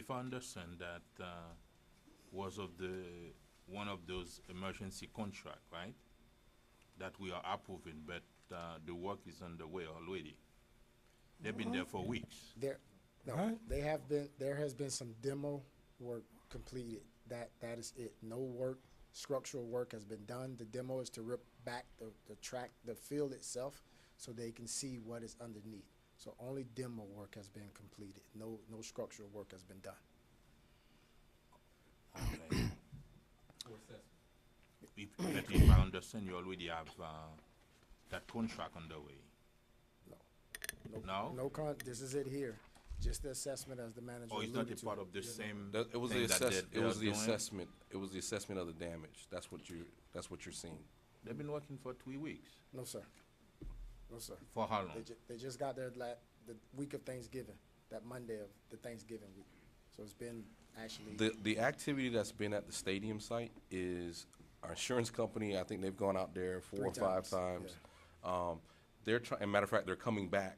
if I understand that was of the one of those emergency contract, right? That we are approving, but the work is underway already. They've been there for weeks. There, no, Right. they have been. There has been some demo work completed. That is it. No work, structural work has been done. The demo is to rip back the track, the field itself, so they can see what is underneath. So only demo work has been completed. No structural work has been done. Okay. But if I understand, you already have that contract underway. No? This is it here. Just the assessment as the manager Or is that alluded a to. part of the same It was thing the that it was the doing? assessment. It was the assessment of the damage. That's what you're seeing. They've been working for 3 weeks. No, sir. No, sir. For how long? They just got there the week of Thanksgiving, that Monday of the Thanksgiving week. So it's been actually. The activity that's been at the stadium site is our insurance company. I think they've gone out there 4 or 5 times. They're trying. Matter of fact, they're coming back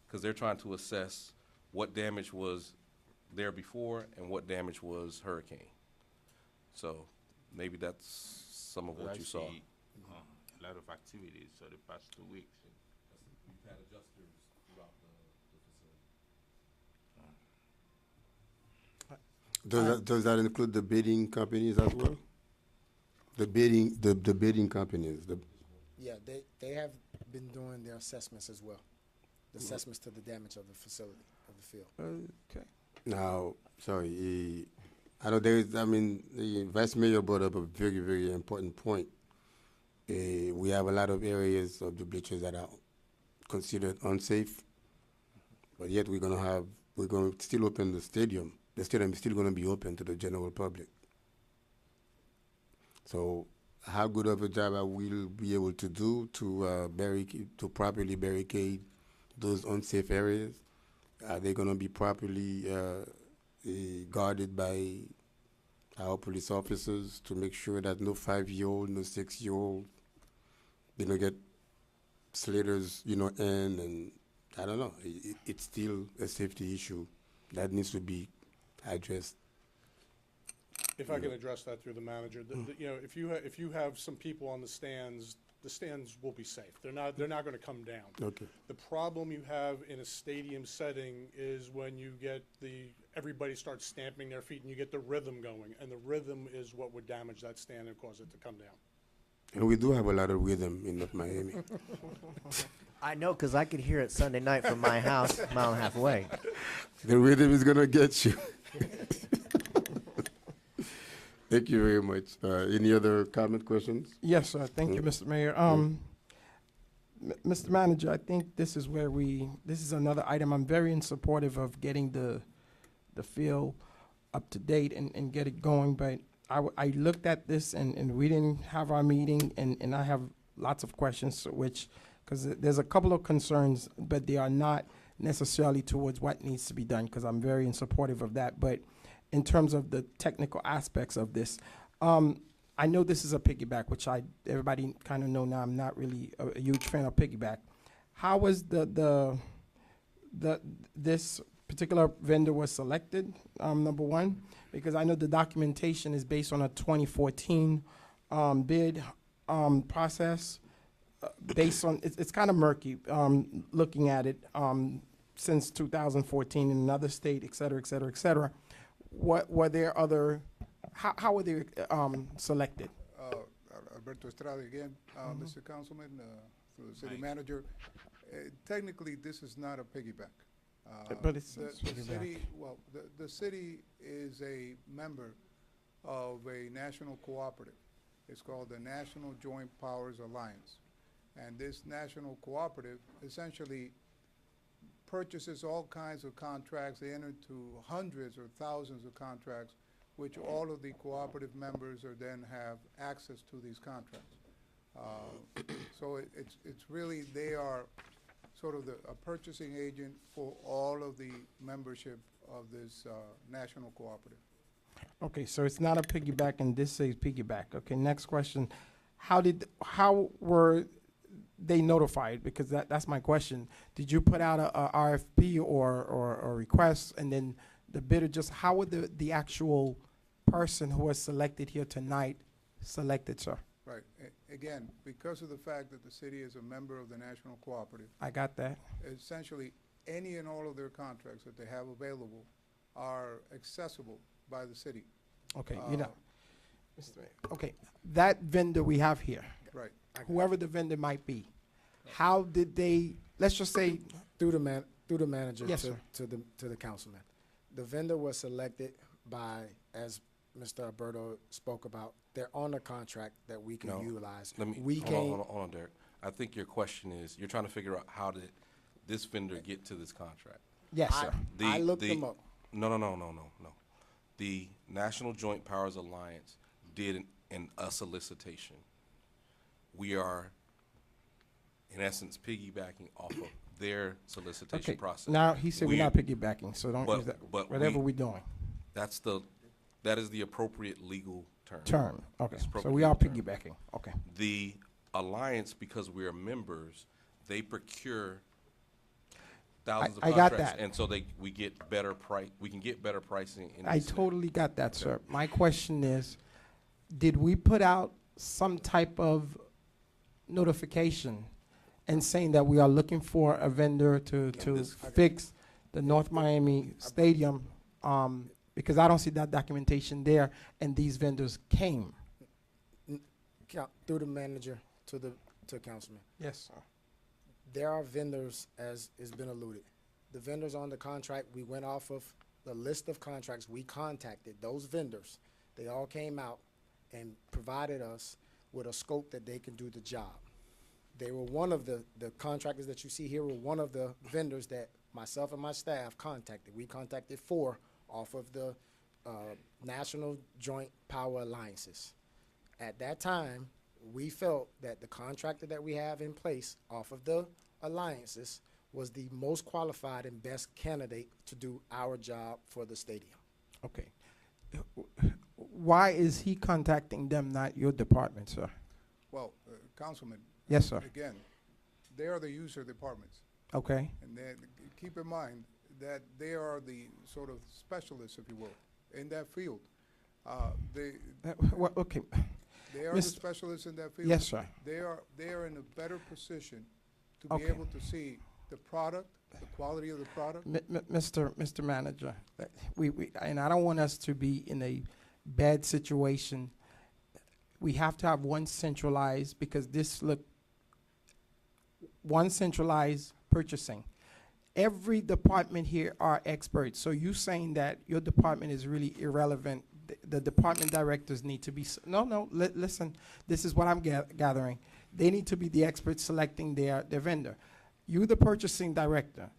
because they're trying to assess what damage was there before and what damage was hurricane. So maybe that's some of Well, what I you saw. see, a lot of activities for the past 2 weeks. We've had adjusters throughout the facility. Does that include the bidding companies as well? The bidding companies. Yeah, they have been doing their assessments as well. The assessments to the damage of the facility, of the field. Okay. Now, sorry, I know there is. I mean, the Vice Mayor brought up a very, very important point. We have a lot of areas of the bleachers that are considered unsafe, but yet we're going to still open the stadium. The stadium is still going to be open to the general public. So, how good of a job I will be able to do to properly barricade those unsafe areas? Are they going to be properly guarded by our police officers to make sure that no 5-year-old, no 6-year-old, they don't get slaters, in, and I don't know. It's still a safety issue that needs to be addressed. If I can address that through the manager, if you have some people on the stands will be safe. They're not going to come down. Okay. The problem you have in a stadium setting is when you get everybody starts stamping their feet and you get the rhythm going, and the rhythm is what would damage that stand and cause it to come down. And we do have a lot of rhythm in North Miami. I know, because I could hear it Sunday night from my house, a mile and a half away. The rhythm is going to get you. Thank you very much. Any other comment, questions? Yes, sir. Thank you, Mr. Mayor. Mr. Manager, I think this is this is another item. I'm very in supportive of getting the field up to date and get it going, but I looked at this and we didn't have our meeting, and I have lots of questions, because there's a couple of concerns, but they are not necessarily towards what needs to be done, because I'm very in supportive of that. But in terms of the technical aspects of this, I know this is a piggyback, which everybody kind of know now. I'm not really a huge fan of piggyback. How was this particular vendor was selected? Number one, because I know the documentation is based on a 2014 bid process. Based on it's kind of murky looking at it since 2014 in another state, et cetera, et cetera, et cetera. What were there other? How were they selected? Alberto Estrada again, Mr. Councilman, through the city manager. Technically, this is not a piggyback. But it's the city. Well, the city is a member of a national cooperative. It's called the National Joint Powers Alliance, and this national cooperative essentially purchases all kinds of contracts. They enter into hundreds or thousands of contracts, which all of the cooperative members then have access to these contracts. So it's really, they are sort of a purchasing agent for all of the membership of this national cooperative. Okay, so it's not a piggyback, and this says piggyback. Okay, next question. How were they notified? Because that's my question. Did you put out a RFP or a request, and then the bidder, just how would the actual person who was selected here tonight selected, sir? Right. Again, because of the fact that the city is a member of the National Cooperative, I got that. essentially, any and all of their contracts that they have available are accessible by the city. Okay, Uh, Mr. Mayor, okay, that vendor we have here, Right. whoever the vendor might be, how did they, let's just say, Through the manager Yes, to, sir. to the councilman. The vendor was selected by, as Mr. Alberto spoke about, they're on a contract that we can No, utilize. Let me, We hold on, can't, hold on, hold on, Derek. I think your question is, you're trying to figure out how did this vendor get to this contract? yes, sir. I looked them up. No. The National Joint Powers Alliance did a solicitation. We are, in essence, piggybacking off of their solicitation Okay, process. now, he said we're We- not piggybacking, so don't but- use that, but whatever we- we're doing. That is the appropriate legal term. Term, okay, It's so appropriate we are term. piggybacking, okay. The alliance, because we are members, they procure thousands of I got contracts, that. and so we get better we can get better pricing in I this scenario. totally got that, sir. My question is, did we put out some type of notification and saying that we are looking for a vendor to this- fix the North Miami Stadium? Because I don't see that documentation there, and these vendors came. Through the manager to councilman. Yes, sir. There are vendors, as has been alluded. The vendors on the contract, we went off of the list of contracts we contacted. Those vendors, they all came out and provided us with a scope that they can do the job. They were one of the contractors that you see here were one of the vendors that myself and my staff contacted. We contacted 4 off of the National Joint Power Alliances. At that time, we felt that the contractor that we have in place off of the alliances was the most qualified and best candidate to do our job for the stadium. Okay. Why is he contacting them, not your department, sir? Well, Councilman. Yes, sir. Again, they are the user departments. Okay. And then keep in mind that they are the sort of specialists, if you will, in that field. They Okay. they are the Mr. specialists in that field. Yes, sir. They are in a better position to be Okay. able to see the product, the quality of the product. Mr. Manager, and I don't want us to be in a bad situation. We have to have one centralized, because one centralized purchasing. Every department here are experts, so you saying that your department is really irrelevant, the department directors need to be, listen, this is what I'm gathering. They need to be the experts selecting their vendor. You, the purchasing director,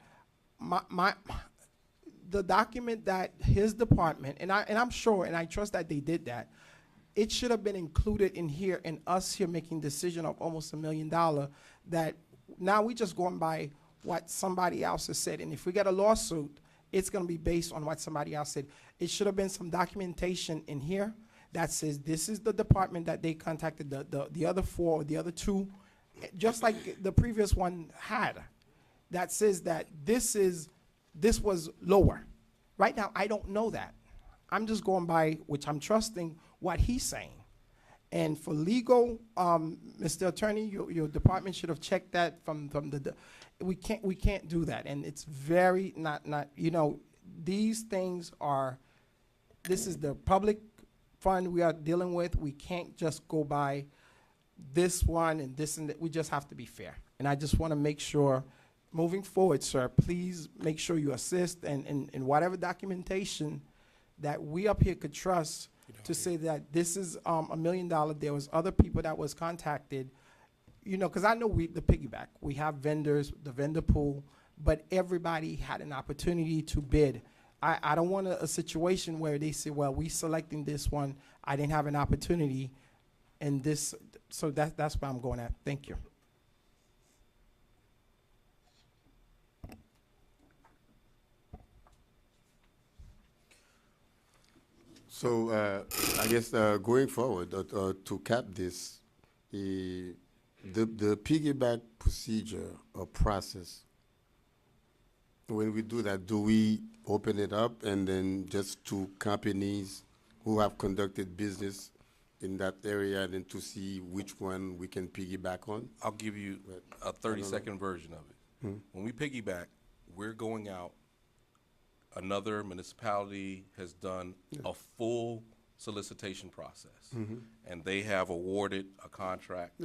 the document that his department, and I'm sure, and I trust that they did that, it should have been included in here, and us here making decision of almost $1 million, that now we just going by what somebody else has said. And if we get a lawsuit, it's gonna be based on what somebody else said. It should have been some documentation in here that says this is the department that they contacted, the other 4, or the other 2, just like the previous one had, that says that this was lower. Right now, I don't know that. I'm just going by, which I'm trusting what he's saying. And for legal, Mr. Attorney, your department should have checked that from the we can't do that. And it's very not, these things are, this is the public fund we are dealing with. We can't just go by this one and this and that. We just have to be fair. And I just want to make sure, moving forward, sir, please make sure you assist and whatever documentation that we up here could trust to say that this is $1 million. There was other people that was contacted, because I know the piggyback. We have vendors, the vendor pool, but everybody had an opportunity to bid. I don't want a situation where they say, well, we selecting this one, I didn't have an opportunity, and this, so that's where I'm going at. Thank you. So I guess going forward, to cap this, the piggyback procedure or process when we do that, do we open it up and then just to companies who have conducted business in that area and then to see which one we can piggyback on? I'll give you a 30-second version of it. When we piggyback, we're going out. Another municipality has done a full solicitation process, and they have awarded a contract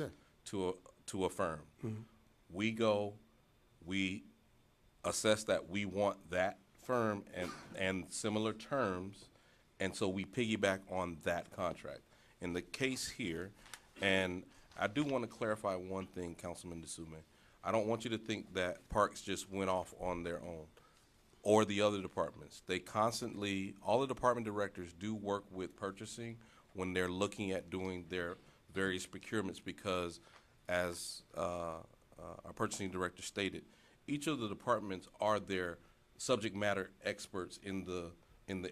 to a firm. We go, we assess that we want that firm and similar terms, and so we piggyback on that contract. In the case here, and I do want to clarify one thing, Councilman DeSume. I don't want you to think that Parks just went off on their own, or the other departments. They constantly, all the department directors do work with purchasing when they're looking at doing their various procurements, because as our purchasing director stated, each of the departments are their subject matter experts in the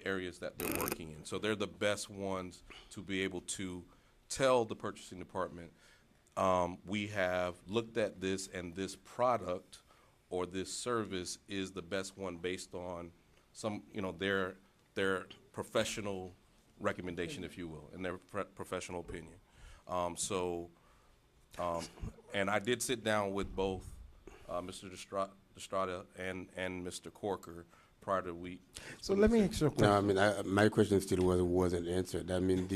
areas that they're working in. So they're the best ones to be able to tell the purchasing department, we have looked at this, and this product or this service is the best one based on some, their professional recommendation, if you will, and their professional opinion. And I did sit down with both Mr. Destrada and Mr. Corker prior to week. So let me ask you a question. No, I mean, my question still wasn't answered. I mean,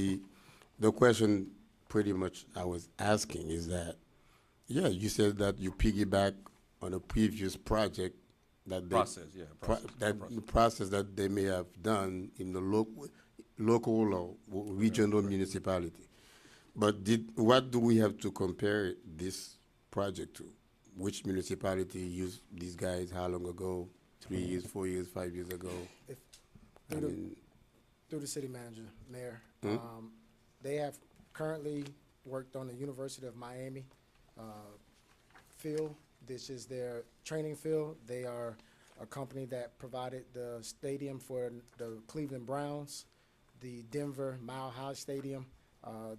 the question pretty much I was asking is that, yeah, you said that you piggyback on a previous project that process that they may have done in the local or regional municipality. But what do we have to compare this project to? Which municipality used these guys how long ago? 3 years, 4 years, 5 years ago? Through the city manager, mayor, they have currently worked on the University of Miami field. This is their training field. They are a company that provided the stadium for the Cleveland Browns, the Denver Mile High Stadium,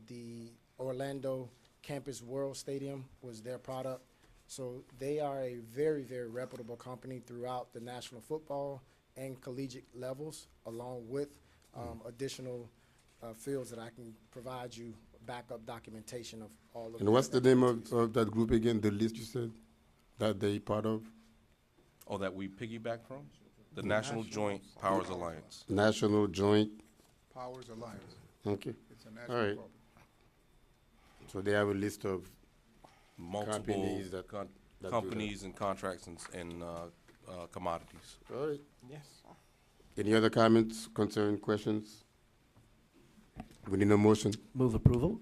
the Orlando Campus World Stadium was their product. So they are a very, very reputable company throughout the national football and collegiate levels, along with additional fields that I can provide you backup documentation of all of. And what's the name of that group again, the list you said that they part of? Oh, that we piggyback from? The National Joint Powers Alliance. National Joint Powers Alliance. Okay. It's a All national right. corporate. So they have a list of Multiple companies that do companies and contracts and commodities. All right. Yes. Any other comments, concerning questions? We need a motion. Move approval.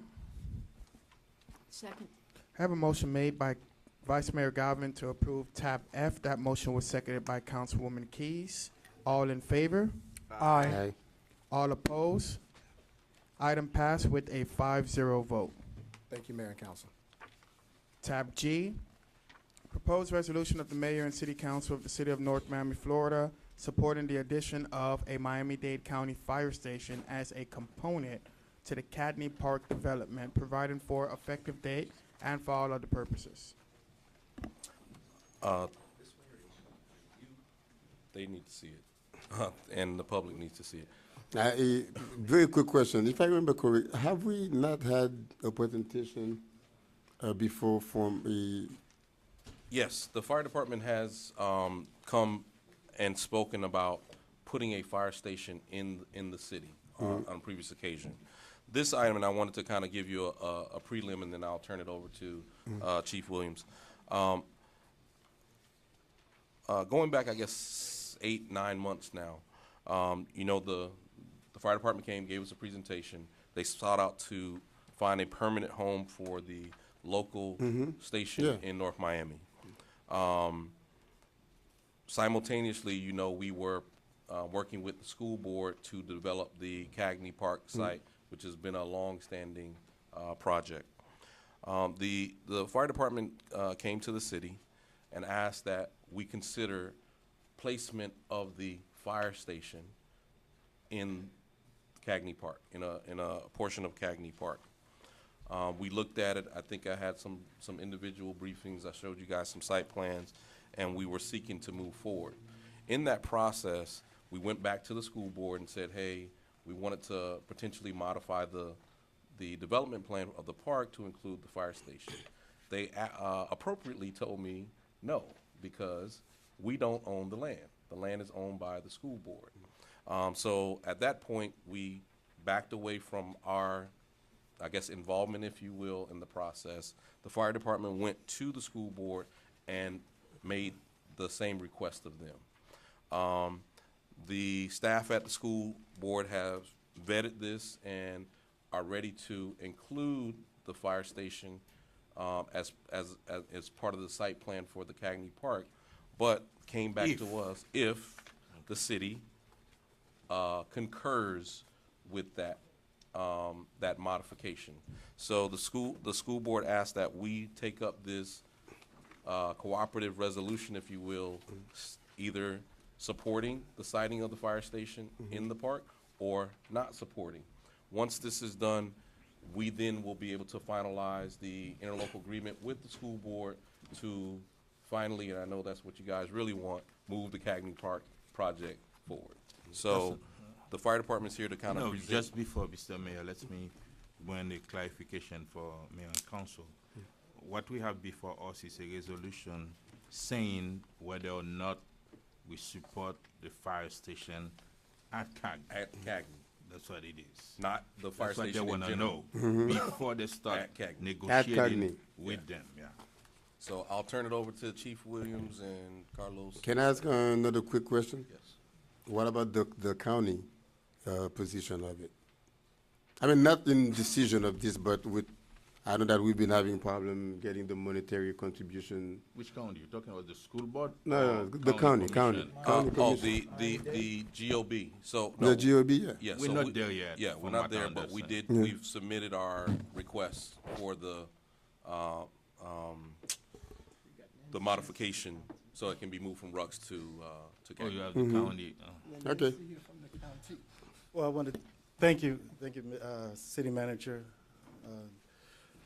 Second. Have a motion made by Vice Mayor Galvin to approve tab F. That motion was seconded by Councilwoman Keys. All in favor? Aye. Aye. All opposed? Item passed with a 5-0 vote. Thank you, Mayor and Council. Tab G, proposed resolution of the mayor and city council of the city of North Miami, Florida, supporting the addition of a Miami-Dade County fire station as a component to the Cadney Park development, providing for effective date and for all other purposes. They need to see it, and the public needs to see it. A very quick question. If I remember correctly, have we not had a presentation before from a? Yes, the fire department has come and spoken about putting a fire station in the city on a previous occasion. This item, and I wanted to kind of give you a prelim, and then I'll turn it over to Chief Williams. Going back, I guess, 8-9 months now, the fire department came, gave us a presentation. They sought out to find a permanent home for the local station in North Miami. Simultaneously, we were working with the school board to develop the Cagney Park site, which has been a long-standing project. The fire department came to the city and asked that we consider placement of the fire station in Cagney Park, in a portion of Cagney Park. We looked at it. I think I had some individual briefings. I showed you guys some site plans, and we were seeking to move forward. In that process, we went back to the school board and said, hey, we wanted to potentially modify the development plan of the park to include the fire station. They appropriately told me no, because we don't own the land. The land is owned by the school board. So at that point, we backed away from our, I guess, involvement, if you will, in the process. The fire department went to the school board and made the same request of them. The staff at the school board have vetted this and are ready to include the fire station as part of the site plan for the Cagney Park, but came back to us if the city concurs with that that modification. So the school board asked that we take up this cooperative resolution, if you will, either supporting the siting of the fire station in the park or not supporting. Once this is done, we then will be able to finalize the interlocal agreement with the school board to finally, and I know that's what you guys really want, move the Cagney Park project forward. So the fire department's here to kind of No, present. just before, Mr. Mayor, let me bring a clarification for Mayor and Council. What we have before us is a resolution saying whether or not we support the fire station at Cagney. At Cagney, That's what it is. not the fire That's what they station in want to general. know before they start At Cagney. negotiating with them, yeah. So I'll turn it over to Chief Williams and Carlos. Can I ask another quick question? Yes. What about the county position of it? I mean, not in decision of this, but with, I know that we've been having problem getting the monetary contribution. Which county? You're talking about the school board? No, or the county. commission? The GOB. So, no. The GOB, yeah. Yeah, We're so not we- there yet, Yeah, we're from not what I there, but we understand. did, we've submitted our request for the modification, so it can be moved from Rux to Oh, Cagney. you have the county. Okay. Well, I want to thank you, City Manager,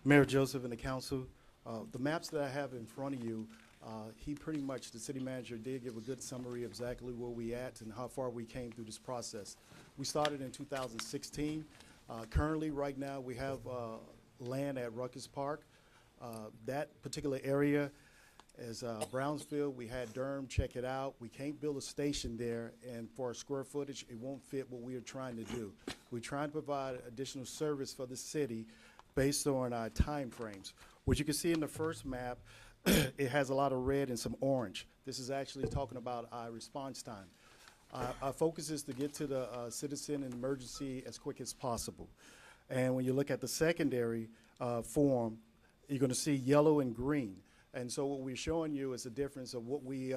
Mayor Joseph, and the council. The maps that I have in front of you, he pretty much, the city manager did give a good summary of exactly where we at and how far we came through this process. We started in 2016. Currently, right now, we have land at Ruckus Park. That particular area is Brownsfield. We had Durham check it out. We can't build a station there, and for our square footage, it won't fit what we are trying to do. We're trying to provide additional service for the city based on our timeframes. What you can see in the first map, it has a lot of red and some orange. This is actually talking about our response time. Our focus is to get to the citizen in emergency as quick as possible. And when you look at the secondary form, you're going to see yellow and green. And so what we're showing you is the difference of what we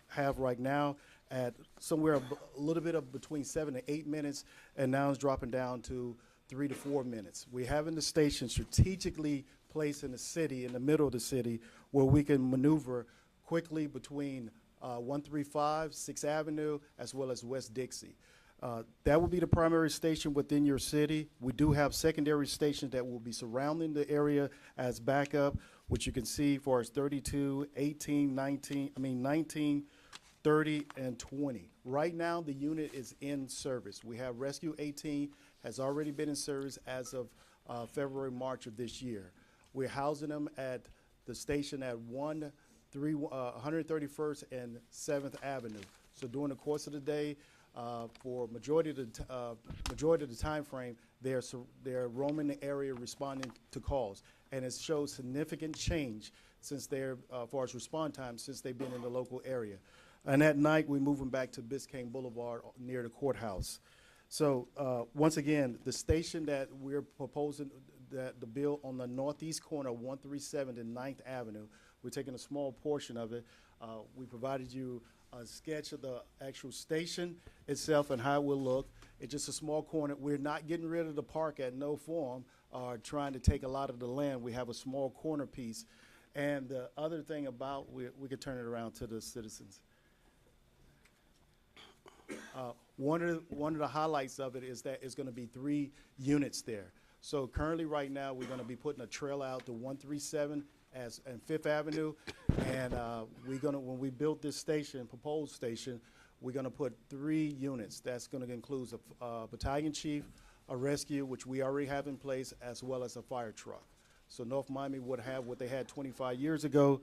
have right now at somewhere a little bit of between 7 to 8 minutes, and now it's dropping down to 3 to 4 minutes. We're having the station strategically placed in the city, in the middle of the city, where we can maneuver quickly between 135, 6th Avenue, as well as West Dixie. That will be the primary station within your city. We do have secondary stations that will be surrounding the area as backup, which you can see for us 32, 18, 19, 30, and 20. Right now, the unit is in service. We have Rescue 18 has already been in service as of February, March of this year. We're housing them at the station at 131st and 7th Avenue. So during the course of the day, for majority of the time frame, they're roaming the area responding to calls, and it shows significant change since they're far as response time since they've been in the local area. And at night, we move them back to Biscayne Boulevard near the courthouse. So once again, the station that we're proposing that the bill on the northeast corner of 137 and 9th Avenue, we're taking a small portion of it. We provided you a sketch of the actual station itself and how it will look. It's just a small corner. We're not getting rid of the park at no form or trying to take a lot of the land. We have a small corner piece. And the other thing about, we could turn it around to the citizens. One of the highlights of it is that it's going to be 3 units there. So currently right now, we're going to be putting a trail out to 137 and 5th Avenue. And when we built this station, proposed station, we're going to put 3 units. That's going to include a battalion chief, a rescue, which we already have in place, as well as a fire truck. So North Miami would have what they had 25 years ago,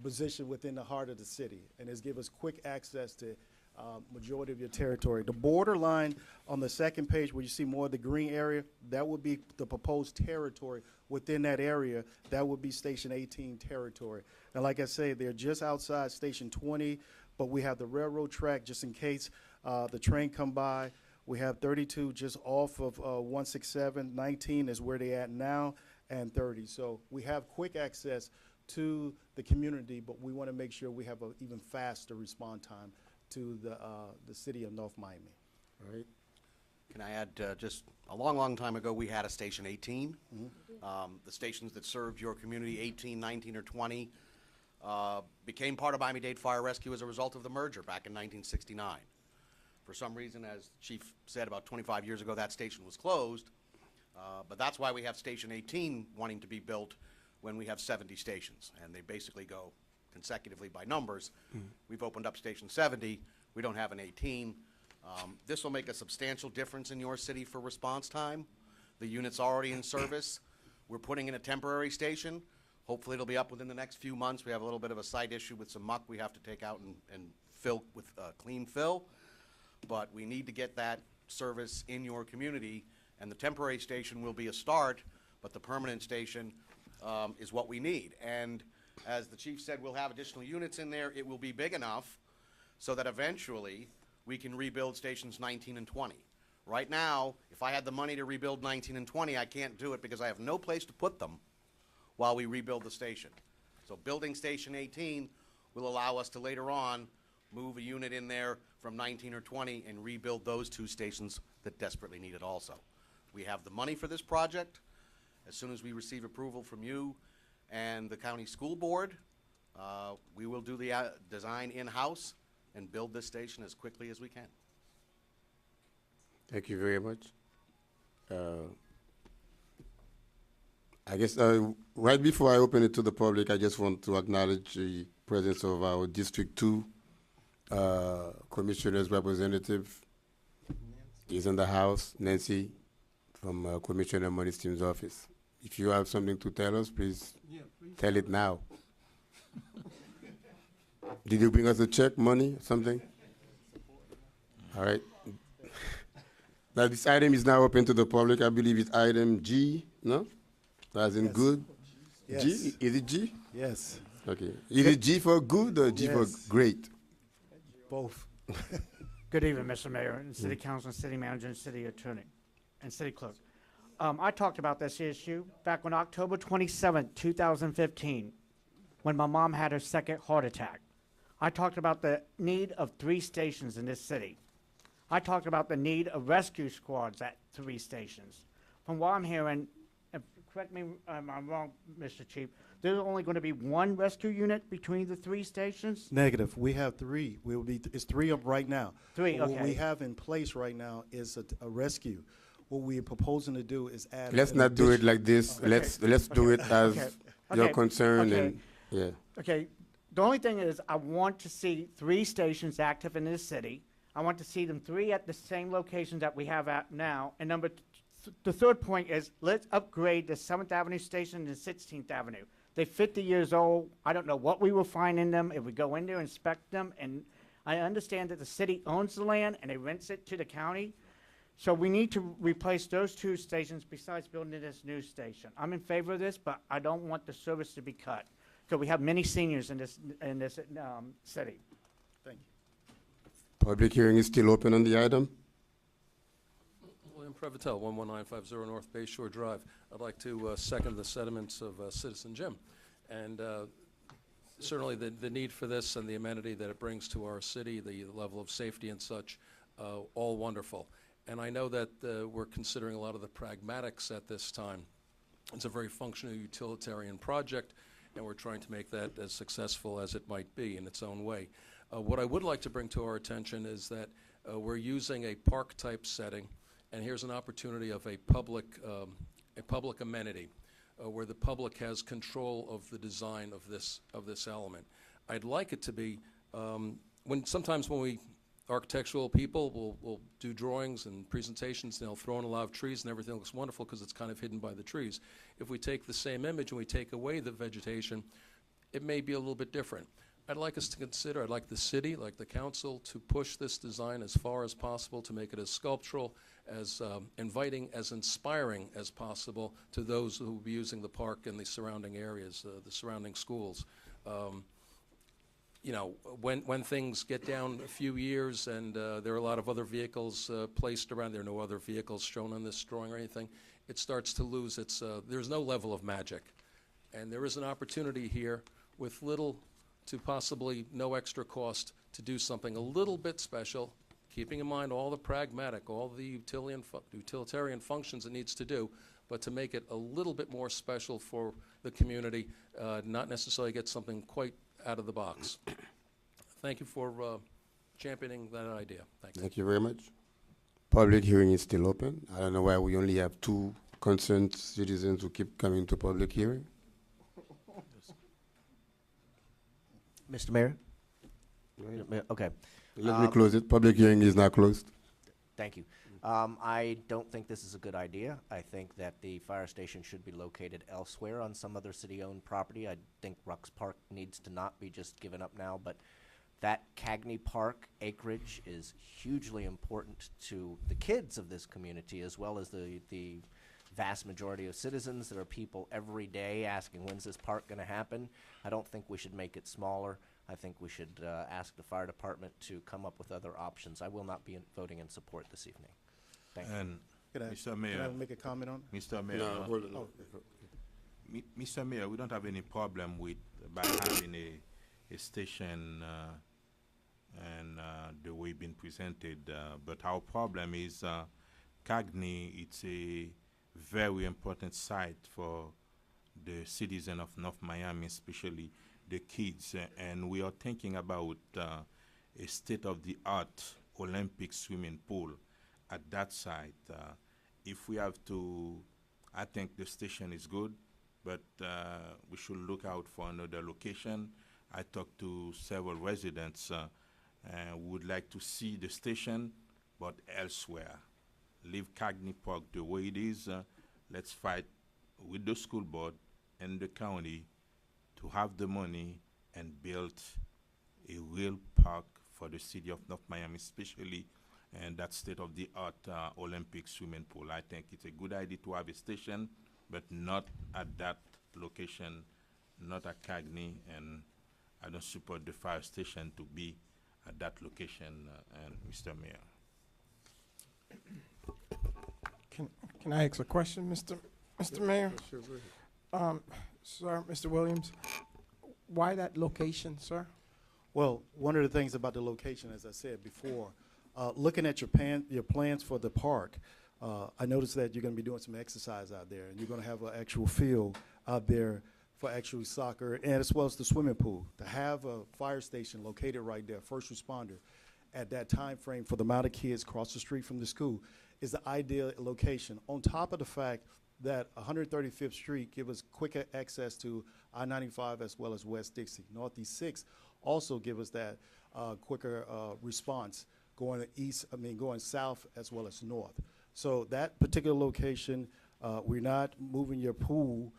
positioned within the heart of the city, and it's give us quick access to majority of your territory. The borderline on the second page where you see more of the green area, that would be the proposed territory within that area. That would be Station 18 territory. And like I say, they're just outside Station 20, but we have the railroad track just in case the train come by. We have 32 just off of 167. 19 is where they at now, and 30. So we have quick access to the community, but we want to make sure we have an even faster response time to the city of North Miami. All right. Can I add, just a long, long time ago, we had a Station 18. The stations that served your community, 18, 19, or 20, became part of Miami-Dade Fire Rescue as a result of the merger back in 1969. For some reason, as Chief said, about 25 years ago, that station was closed. But that's why we have Station 18 wanting to be built when we have 70 stations. And they basically go consecutively by numbers. We've opened up Station 70. We don't have an 18. This will make a substantial difference in your city for response time. The unit's already in service. We're putting in a temporary station. Hopefully it'll be up within the next few months. We have a little bit of a site issue with some muck we have to take out and fill with clean fill. But we need to get that service in your community, and the temporary station will be a start, but the permanent station is what we need. And as the chief said, we'll have additional units in there. It will be big enough so that eventually we can rebuild stations 19 and 20. Right now, if I had the money to rebuild 19 and 20, I can't do it because I have no place to put them while we rebuild the station. So building Station 18 will allow us to later on move a unit in there from 19 or 20 and rebuild those 2 stations that desperately need it also. We have the money for this project. As soon as we receive approval from you and the county school board, we will do the design in-house and build this station as quickly as we can. Thank you very much. I guess right before I open it to the public, I just want to acknowledge the presence of our District 2 Commissioner's representative. Is in the house, Nancy, from Commissioner Monisteam's office. If you have something to tell us, please tell it now. Did you bring us a check, money, something? All right. Now, this item is now open to the public. I believe it's item G, no? As in Yes. good? Yes. G? Is it G? Yes, Okay. Is it G for good or G Yes. for great? both. Good evening, Mr. Mayor, and City Council, and City Manager, and City Attorney, and City Clerk. I talked about this issue back on October 27th, 2015, when my mom had her second heart attack. I talked about the need of 3 stations in this city. I talked about the need of rescue squads at 3 stations. From what I'm hearing, and correct me if I'm wrong, Mr. Chief, there's only going to be 1 rescue unit between the 3 stations? Negative. We have 3. We will be. It's 3 of right now. 3, What we okay. have in place right now is a rescue. What we are proposing to do is add. Let's an not do it addition- like this. Okay. Let's do it as Okay. your Okay. concern Okay. and, yeah. Okay, the only thing is, I want to see 3 stations active in this city. I want to see them 3 at the same locations that we have at now. And the third point is, let's upgrade the 7th Avenue station and 16th Avenue. They're 50 years old. I don't know what we will find in them if we go in there and inspect them. And I understand that the city owns the land and they rents it to the county. So we need to replace those 2 stations besides building this new station. I'm in favor of this, but I don't want the service to be cut. So we have many seniors in this city. Thank you. Public hearing is still open on the item. William Prevotel, 11950 North Bay Shore Drive. I'd like to second the sentiments of Citizen Jim. And certainly the need for this and the amenity that it brings to our city, the level of safety and such, all wonderful. And I know that we're considering a lot of the pragmatics at this time. It's a very functional utilitarian project, and we're trying to make that as successful as it might be in its own way. What I would like to bring to our attention is that we're using a park-type setting, and here's an opportunity of a public amenity where the public has control of the design of this element. I'd like it to be sometimes when we, architectural people will do drawings and presentations, and they'll throw in a lot of trees and everything looks wonderful because it's kind of hidden by the trees. If we take the same image and we take away the vegetation, it may be a little bit different. I'd like us to consider, I'd like the city, like the council, to push this design as far as possible to make it as sculptural, as inviting, as inspiring as possible to those who will be using the park and the surrounding areas, the surrounding schools. You know, when things get down a few years and there are a lot of other vehicles placed around, there are no other vehicles shown on this drawing or anything, it starts to lose its, there's no level of magic. And there is an opportunity here with little to possibly no extra cost to do something a little bit special, keeping in mind all the pragmatic, all the utilitarian functions it needs to do, but to make it a little bit more special for the community, not necessarily get something quite out of the box. Thank you for championing that idea. Thank you. Thank you very much. Public hearing is still open. I don't know why we only have 2 concerned citizens who keep coming to public hearing. Mr. Mayor? Go ahead. Okay. Let me close it. Public hearing is now closed. Thank you. I don't think this is a good idea. I think that the fire station should be located elsewhere on some other city-owned property. I think Rucks Park needs to not be just given up now, but that Cagney Park acreage is hugely important to the kids of this community, as well as the vast majority of citizens. There are people every day asking, when's this park going to happen? I don't think we should make it smaller. I think we should ask the fire department to come up with other options. I will not be voting in support this evening. Thank you. And Mr. Can I Mayor, make a comment on it? Mr. Mayor, No, hold on. Mr. Mayor, we don't have any problem with by having a station and the way it's been presented, but our problem is Cagney. It's a very important site for the citizen of North Miami, especially the kids, and we are thinking about a state-of-the-art Olympic swimming pool at that site. If we have to, I think the station is good, but we should look out for another location. I talked to several residents and would like to see the station, but elsewhere. Leave Cagney Park the way it is. Let's fight with the school board and the county to have the money and build a real park for the city of North Miami, especially and that state-of-the-art Olympic swimming pool. I think it's a good idea to have a station, but not at that location, not at Cagney, and I don't support the fire station to be at that location, and Mr. Mayor. Can I ask a question, Mr. Mayor? Sure, go ahead. Sir, Mr. Williams, why that location, sir? Well, one of the things about the location, as I said before, looking at your plans for the park, I noticed that you're going to be doing some exercise out there, and you're going to have an actual field out there for actual soccer, and as well as the swimming pool. To have a fire station located right there, first responder, at that time frame for the amount of kids across the street from the school is the ideal location. On top of the fact that 135th Street gives us quicker access to I-95 as well as West Dixie. Northeast 6 also give us that quicker response going going south as well as north. So that particular location, we're not moving your pool.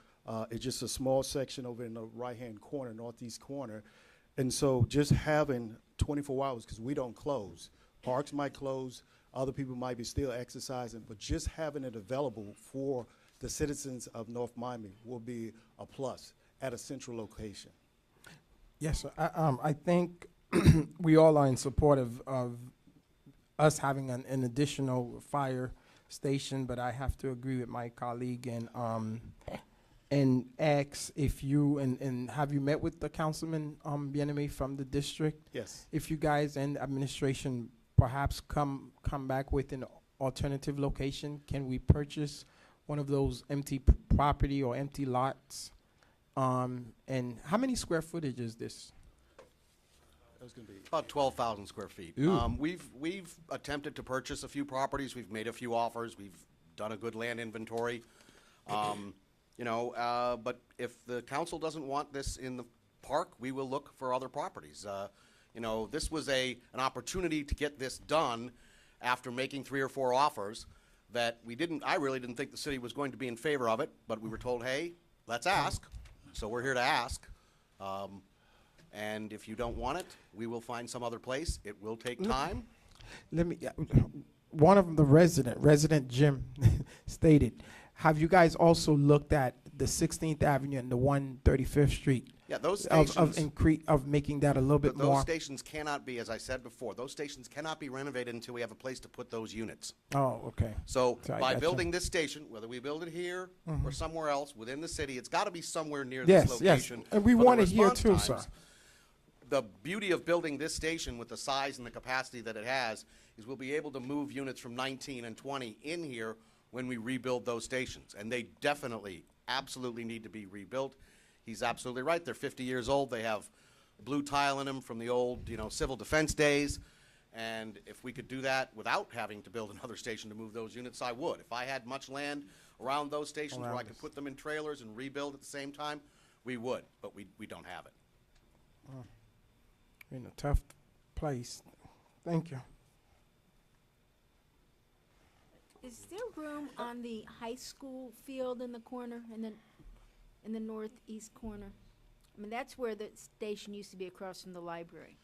It's just a small section over in the right-hand corner, northeast corner. And so just having 24 hours, because we don't close. Parks might close, other people might be still exercising, but just having it available for the citizens of North Miami will be a plus at a central location. Yes, sir. I think we all are in support of us having an additional fire station, but I have to agree with my colleague and ask if you, and have you met with the councilman, Bien-Aimé from the district? Yes. If you guys and administration perhaps come back with an alternative location, can we purchase one of those empty property or empty lots? And how many square footage is this? That's going to be About 12,000 square feet. Ooh. We've attempted to purchase a few properties. We've made a few offers. We've done a good land inventory. But if the council doesn't want this in the park, we will look for other properties. You know, this was an opportunity to get this done after making 3 or 4 offers that I really didn't think the city was going to be in favor of it, but we were told, hey, let's ask. So we're here to ask. And if you don't want it, we will find some other place. It will take time. Let me, one of the resident Jim stated, have you guys also looked at the 16th Avenue and the 135th Street? Yeah, those Of stations, of making that a little bit those more? stations cannot be, as I said before, those stations cannot be renovated until we have a place to put those units. Oh, okay. So So I by gotcha. building this station, whether we build it here or somewhere else within the city, it's got to be somewhere near Yes, this yes. location. And we for the want it here response too, sir. times. The beauty of building this station with the size and the capacity that it has is we'll be able to move units from 19 and 20 in here when we rebuild those stations. And they definitely, absolutely need to be rebuilt. He's absolutely right. They're 50 years old. They have blue tile in them from the old, civil defense days. And if we could do that without having to build another station to move those units, I would. If I had much land around those stations where I could put them in trailers and rebuild at the same time, we would. But we don't have it. In a tough place. Thank you. Is there room on the high school field in the corner, in the northeast corner? I mean, that's where the station used to be, across from the library.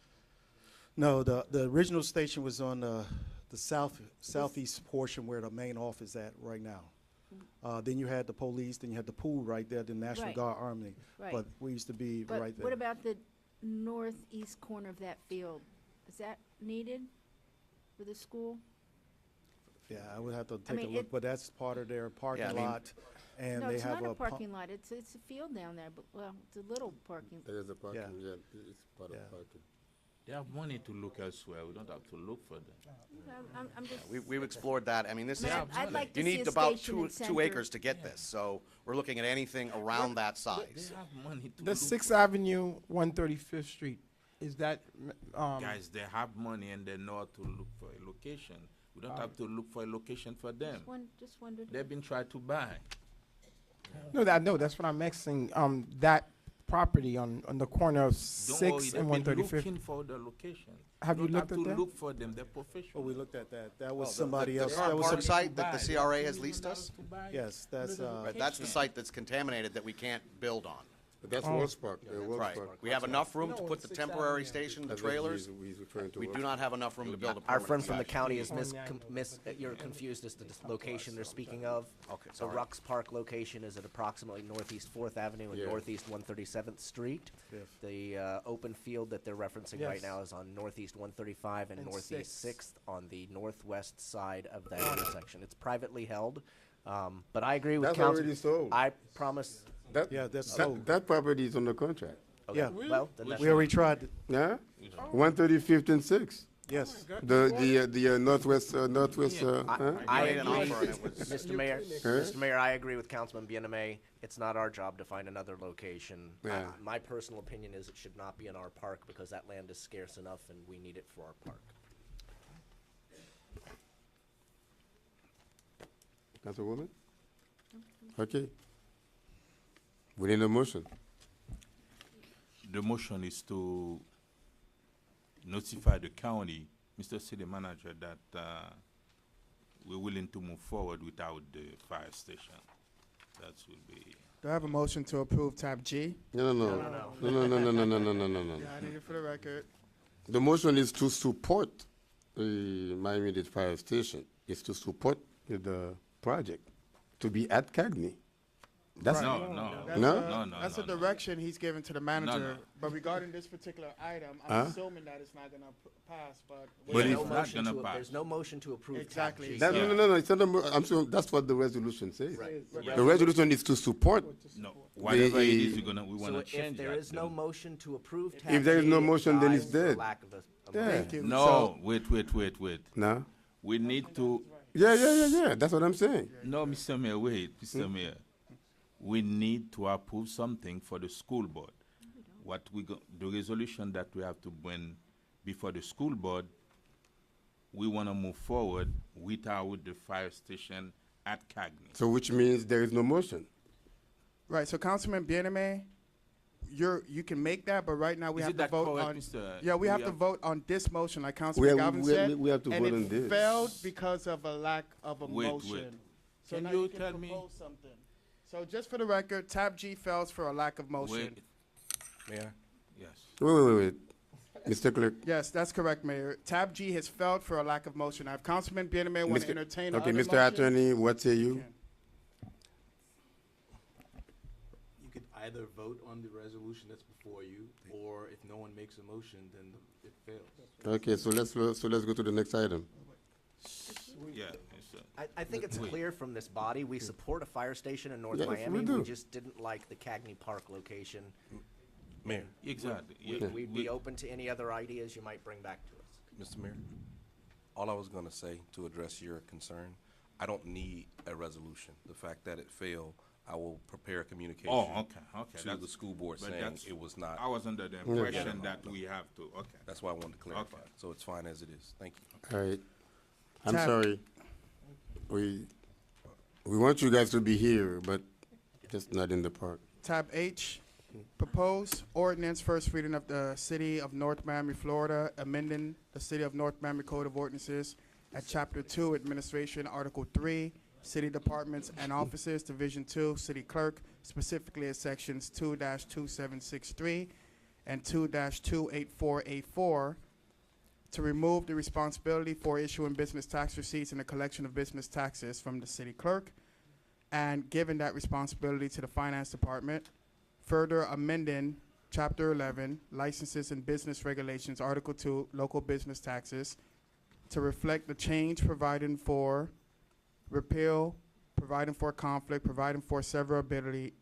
No, the original station was on the southeast portion where the main office at right now. Then you had the police, then you had the pool right there, the National Right. Guard Army. Right. But we used to be But right there. what about the northeast corner of that field? Is that needed for the school? Yeah, I would have to take mean, a look, it- but that's part of their parking I mean- lot. And No, they it's have not a pump- parking lot, it's a field down there, but, well, it's a little parking. There is a parking, Yeah. it's part Yeah. of parking. They have money to look elsewhere. We don't have to look for them. I'm just. We've explored that. I mean, this I is, mean, I'd like to you see need a about station two in two center. acres to get this. So we're looking at anything around that size. They have money to The look 6th for. Avenue, 135th Street, is that, Guys, they have money and they know how to look for a location. We don't have to look for a location for them. Just wondered. They've been trying to buy. no, that's what I'm asking, that property on the corner of Don't 6th worry, and they've been 135th. looking for the location. Have you Don't looked have at to that? look for them. They're Oh, professional. we looked at that. That was Well, somebody else. The That current was park some- site that the CRA has leased us, Yes, that's, right, that's the site that's contaminated that we can't build on. But that's Oh. Wolf's Park, Wolf's Right. Park. We have enough room to No, put it's the 6th temporary Avenue. station, the That's what trailers. he's referring to We do Wolf's not have enough room to build a Our friend permanent from the station. county is On you're confused as to the location they're speaking of. Okay, The sorry. Rux Park location is at approximately northeast 4th Avenue and Yeah. northeast 137th Street. Fifth. The open field that they're referencing right Yes. now is on northeast 135 and And northeast 6th. 6th on the northwest side of that intersection. It's privately held, but I agree with That's council. already sold. I promise, That, Yeah, that's that, sold. that property is under contract. okay, Yeah. well, then that's. we already tried it. Yeah? 135th and 6th. Yes. The northwest, huh? I made an agree, offer and it was- Mr. Mayor, Mr. Mayor, I agree with Councilman Bieneme. It's not our job to find another location. Yeah. My personal opinion is it should not be in our park because that land is scarce enough and we need it for our park. Councilwoman? Okay. We need a motion. The motion is to notify the county, Mr. City Manager, that we're willing to move forward without the fire station. That will be. Do I have a motion to approve tab G? No. No. Yeah, I need it for the record. The motion is to support the Miami-Dade Fire Station. It's to support the project, to be at Cagney. That's No, That's No? That's a direction he's given to the manager. But regarding this particular item, Huh? I'm assuming that it's not gonna pass, but. But There's if- no not motion gonna to- pass. There's no motion to approve tab Exactly. G. That, Yeah. no, it's not I'm sure that's what the resolution says. Yeah. The resolution is to support. No, whatever it is, The- we So wanna if change there that. is no motion to approve tab If there is G, no it motion, then it's dies for dead. lack of a Yeah. Thank you. No, wait. No? We need to, Yeah. That's what I'm saying. no, Mr. Mayor, wait, Mr. Mayor. We need to approve something for the school board. The resolution that we have to bring before the school board, we wanna move forward without the fire station at Cagney. So which means there is no motion. Right, so Councilman Bieneme, you can make that, but right now we Is have it to that vote correct, on. Mr. Yeah, we have to William? vote on this motion, like Councilman Galvin said. we have to and vote it on this. failed because of a lack of a Wait, motion. wait. So Can now you can tell me- propose something. So just for the record, tab G fails for a lack of motion. Wait, Mayor? yes. Wait. Mr. Clerk. Yes, that's correct, Mayor. Tab G has failed for a lack of motion. I have Councilman Bieneme want to entertain Okay, another Mr. motion. Attorney, what say you? Okay. You could either vote on the resolution that's before you, or if no one makes a motion, then it fails. Okay, so let's go to the next item. Yeah. it's, I think it's Wait. clear from this body, we support a fire station in North Yes, we Miami. do. We just didn't like the Cagney Park location. Mayor? Exactly. We- yeah. We'd be open to any other ideas you might bring back to us. Mr. Mayor? All I was gonna say to address your concern, I don't need a resolution. The fact that it failed, I will prepare a communication. Oh, okay. To the school board but saying that's- it was not. I was under the Yeah. impression that we have to, okay. That's why I wanted to clarify. Okay. So it's fine as it is. Thank you. All right. I'm Tab- sorry. We want you guys to be here, but just not in the park. Tab H, proposed ordinance, first reading of the City of North Miami, Florida, amending the City of North Miami Code of Ordinances at Chapter 2, Administration, Article 3, City Departments and Offices, Division 2, City Clerk, specifically at Sections 2-2763 and 2-28484, to remove the responsibility for issuing business tax receipts and the collection of business taxes from the city clerk, and giving that responsibility to the finance department. Further amending Chapter 11, Licenses and Business Regulations, Article 2, Local Business Taxes, to reflect the change, providing for repeal, providing for conflict, providing for severability,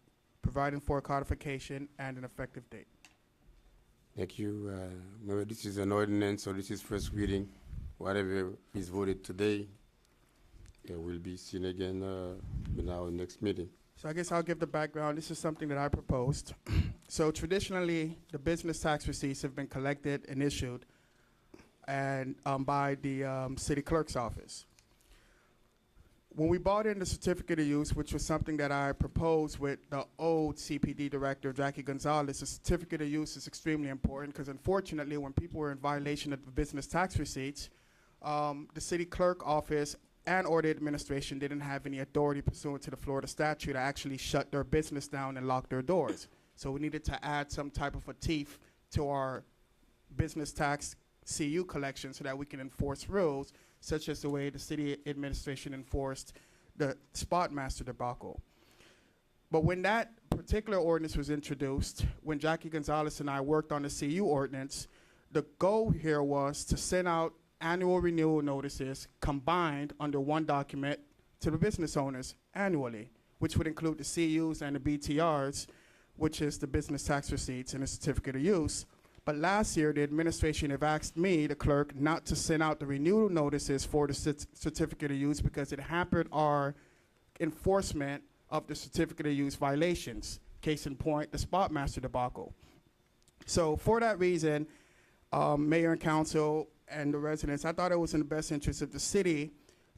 providing for codification, and an effective date. Thank you. Remember, this is an ordinance, so this is first reading. Whatever is voted today, will be seen again in our next meeting. So I guess I'll give the background. This is something that I proposed. So traditionally, the business tax receipts have been collected and issued and by the city clerk's office. When we bought in the certificate of use, which was something that I proposed with the old CPD director, Jackie Gonzalez, the certificate of use is extremely important because unfortunately, when people were in violation of the business tax receipts, the city clerk office and or the administration didn't have any authority pursuant to the Florida statute to actually shut their business down and lock their doors. So we needed to add some type of a teeth to our business tax CU collection so that we can enforce rules, such as the way the city administration enforced the spot master debacle. But when that particular ordinance was introduced, when Jackie Gonzalez and I worked on the CU ordinance, the goal here was to send out annual renewal notices combined under one document to the business owners annually, which would include the CUs and the BTRs, which is the business tax receipts and the certificate of use. But last year, the administration have asked me, the clerk, not to send out the renewal notices for the certificate of use because it hampered our enforcement of the certificate of use violations. Case in point, the spot master debacle. So for that reason, Mayor and Council and the residents, I thought it was in the best interest of the city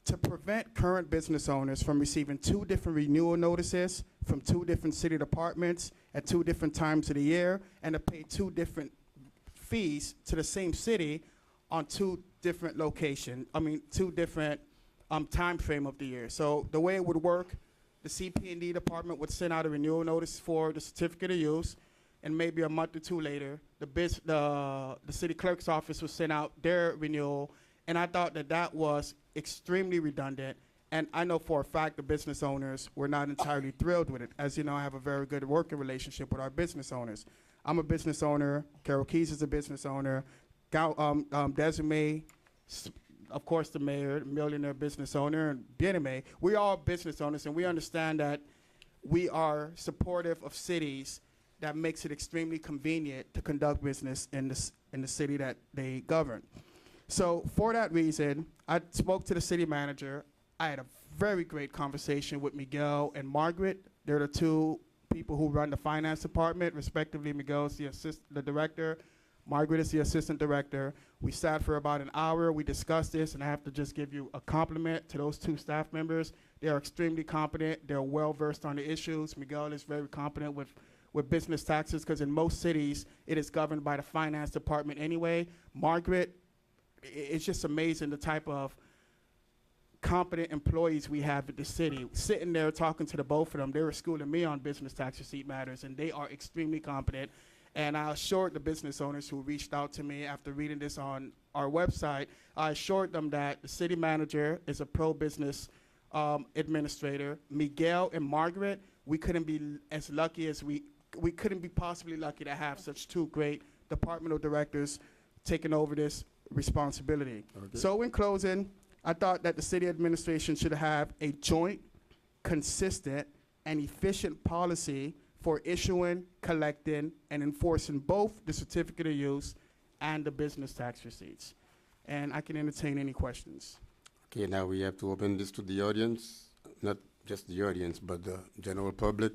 to prevent current business owners from receiving 2 different renewal notices from 2 different city departments at 2 different times of the year and to pay 2 different fees to the same city on 2 different locations, 2 different time frame of the year. So the way it would work, the CP&D department would send out a renewal notice for the certificate of use, and maybe a month or 2 later, the city clerk's office would send out their renewal, and I thought that that was extremely redundant, and I know for a fact the business owners were not entirely thrilled with it. As you know, I have a very good working relationship with our business owners. I'm a business owner, Carol Keys is a business owner, Desiree, of course the mayor, millionaire business owner, and Bieneme. We're all business owners, and we understand that we are supportive of cities that makes it extremely convenient to conduct business in the city that they govern. So for that reason, I spoke to the city manager. I had a very great conversation with Miguel and Margaret. They're the 2 people who run the finance department, respectively. Miguel is the director. Margaret is the assistant director. We sat for about an hour. We discussed this, and I have to just give you a compliment to those 2 staff members. They are extremely competent. They're well-versed on the issues. Miguel is very competent with business taxes, because in most cities, it is governed by the finance department anyway. Margaret, it's just amazing the type of competent employees we have at the city. Sitting there talking to the both of them, they were schooling me on business tax receipt matters, and they are extremely competent. And I assured the business owners who reached out to me after reading this on our website, I assured them that the city manager is a pro-business administrator. Miguel and Margaret, we couldn't be as lucky as we couldn't be possibly lucky to have such two great departmental directors taking over this responsibility. Okay. So in closing, I thought that the city administration should have a joint, consistent, and efficient policy for issuing, collecting, and enforcing both the certificate of use and the business tax receipts. And I can entertain any questions. Okay, now we have to open this to the audience, not just the audience, but the general public,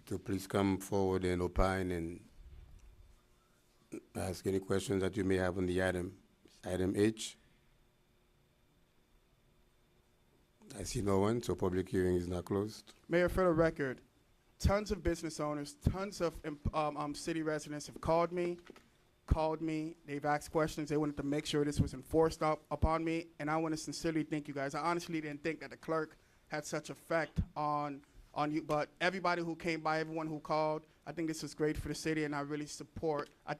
to please come forward and opine and ask any questions that you may have on the item. Item H. I see no one, so public hearing is now closed. Mayor, for the record, tons of business owners, tons of city residents have called me, they've asked questions, they wanted to make sure this was enforced upon me, and I want to sincerely thank you guys. I honestly didn't think that the clerk had such effect on you, but everybody who came by, everyone who called, I think this is great for the city, and I